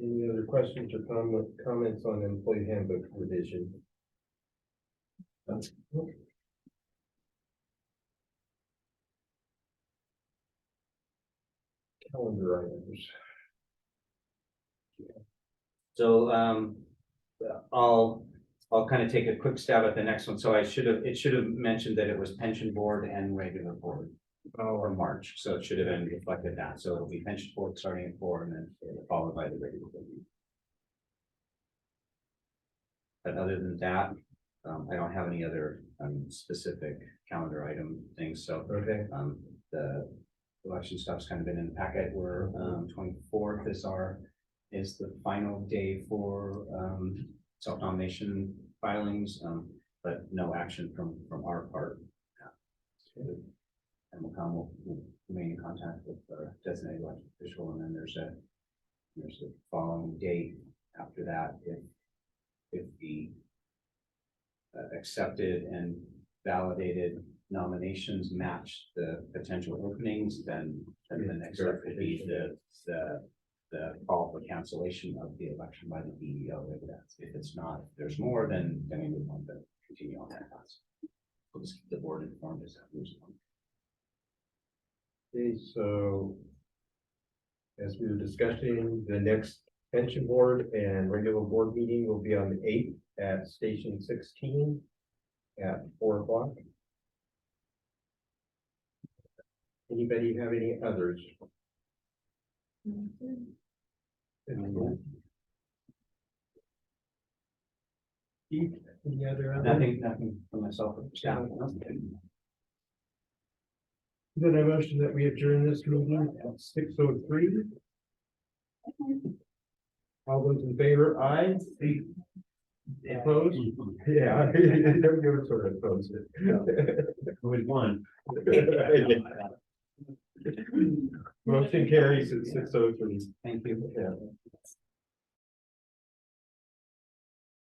Any other questions or comments on employee handbook revision? Calendar items. So I'll kind of take a quick stab at the next one. So it should have mentioned that it was pension board and regular board for March. So it should have been reflected that. So it'll be pension board starting at 4 and then followed by the regular board. But other than that, I don't have any other specific calendar item things. So Okay. The election stuff's kind of been in the packet. Where 24th is the final day for self-nomination filings, but no action from our part. And we'll remain in contact with the designated election official, and then there's a following date after that if the accepted and validated nominations match the potential openings, then the next step would be the call for cancellation of the election by the BDO. If it's not, if there's more, then we would want to continue on that path. We'll just keep the board informed as that moves on. Okay, so as we were discussing, the next pension board and regular board meeting will be on the 8th at Station 16. at 4 o'clock. Anybody have any others? Keith, any other? Nothing for myself. Then I motion that we adjourn this meeting at 6:03. All those in favor, aye? Opposed? Yeah. You're sort of opposed. Who won? Motion carries at 6:03. Thank you. Yeah.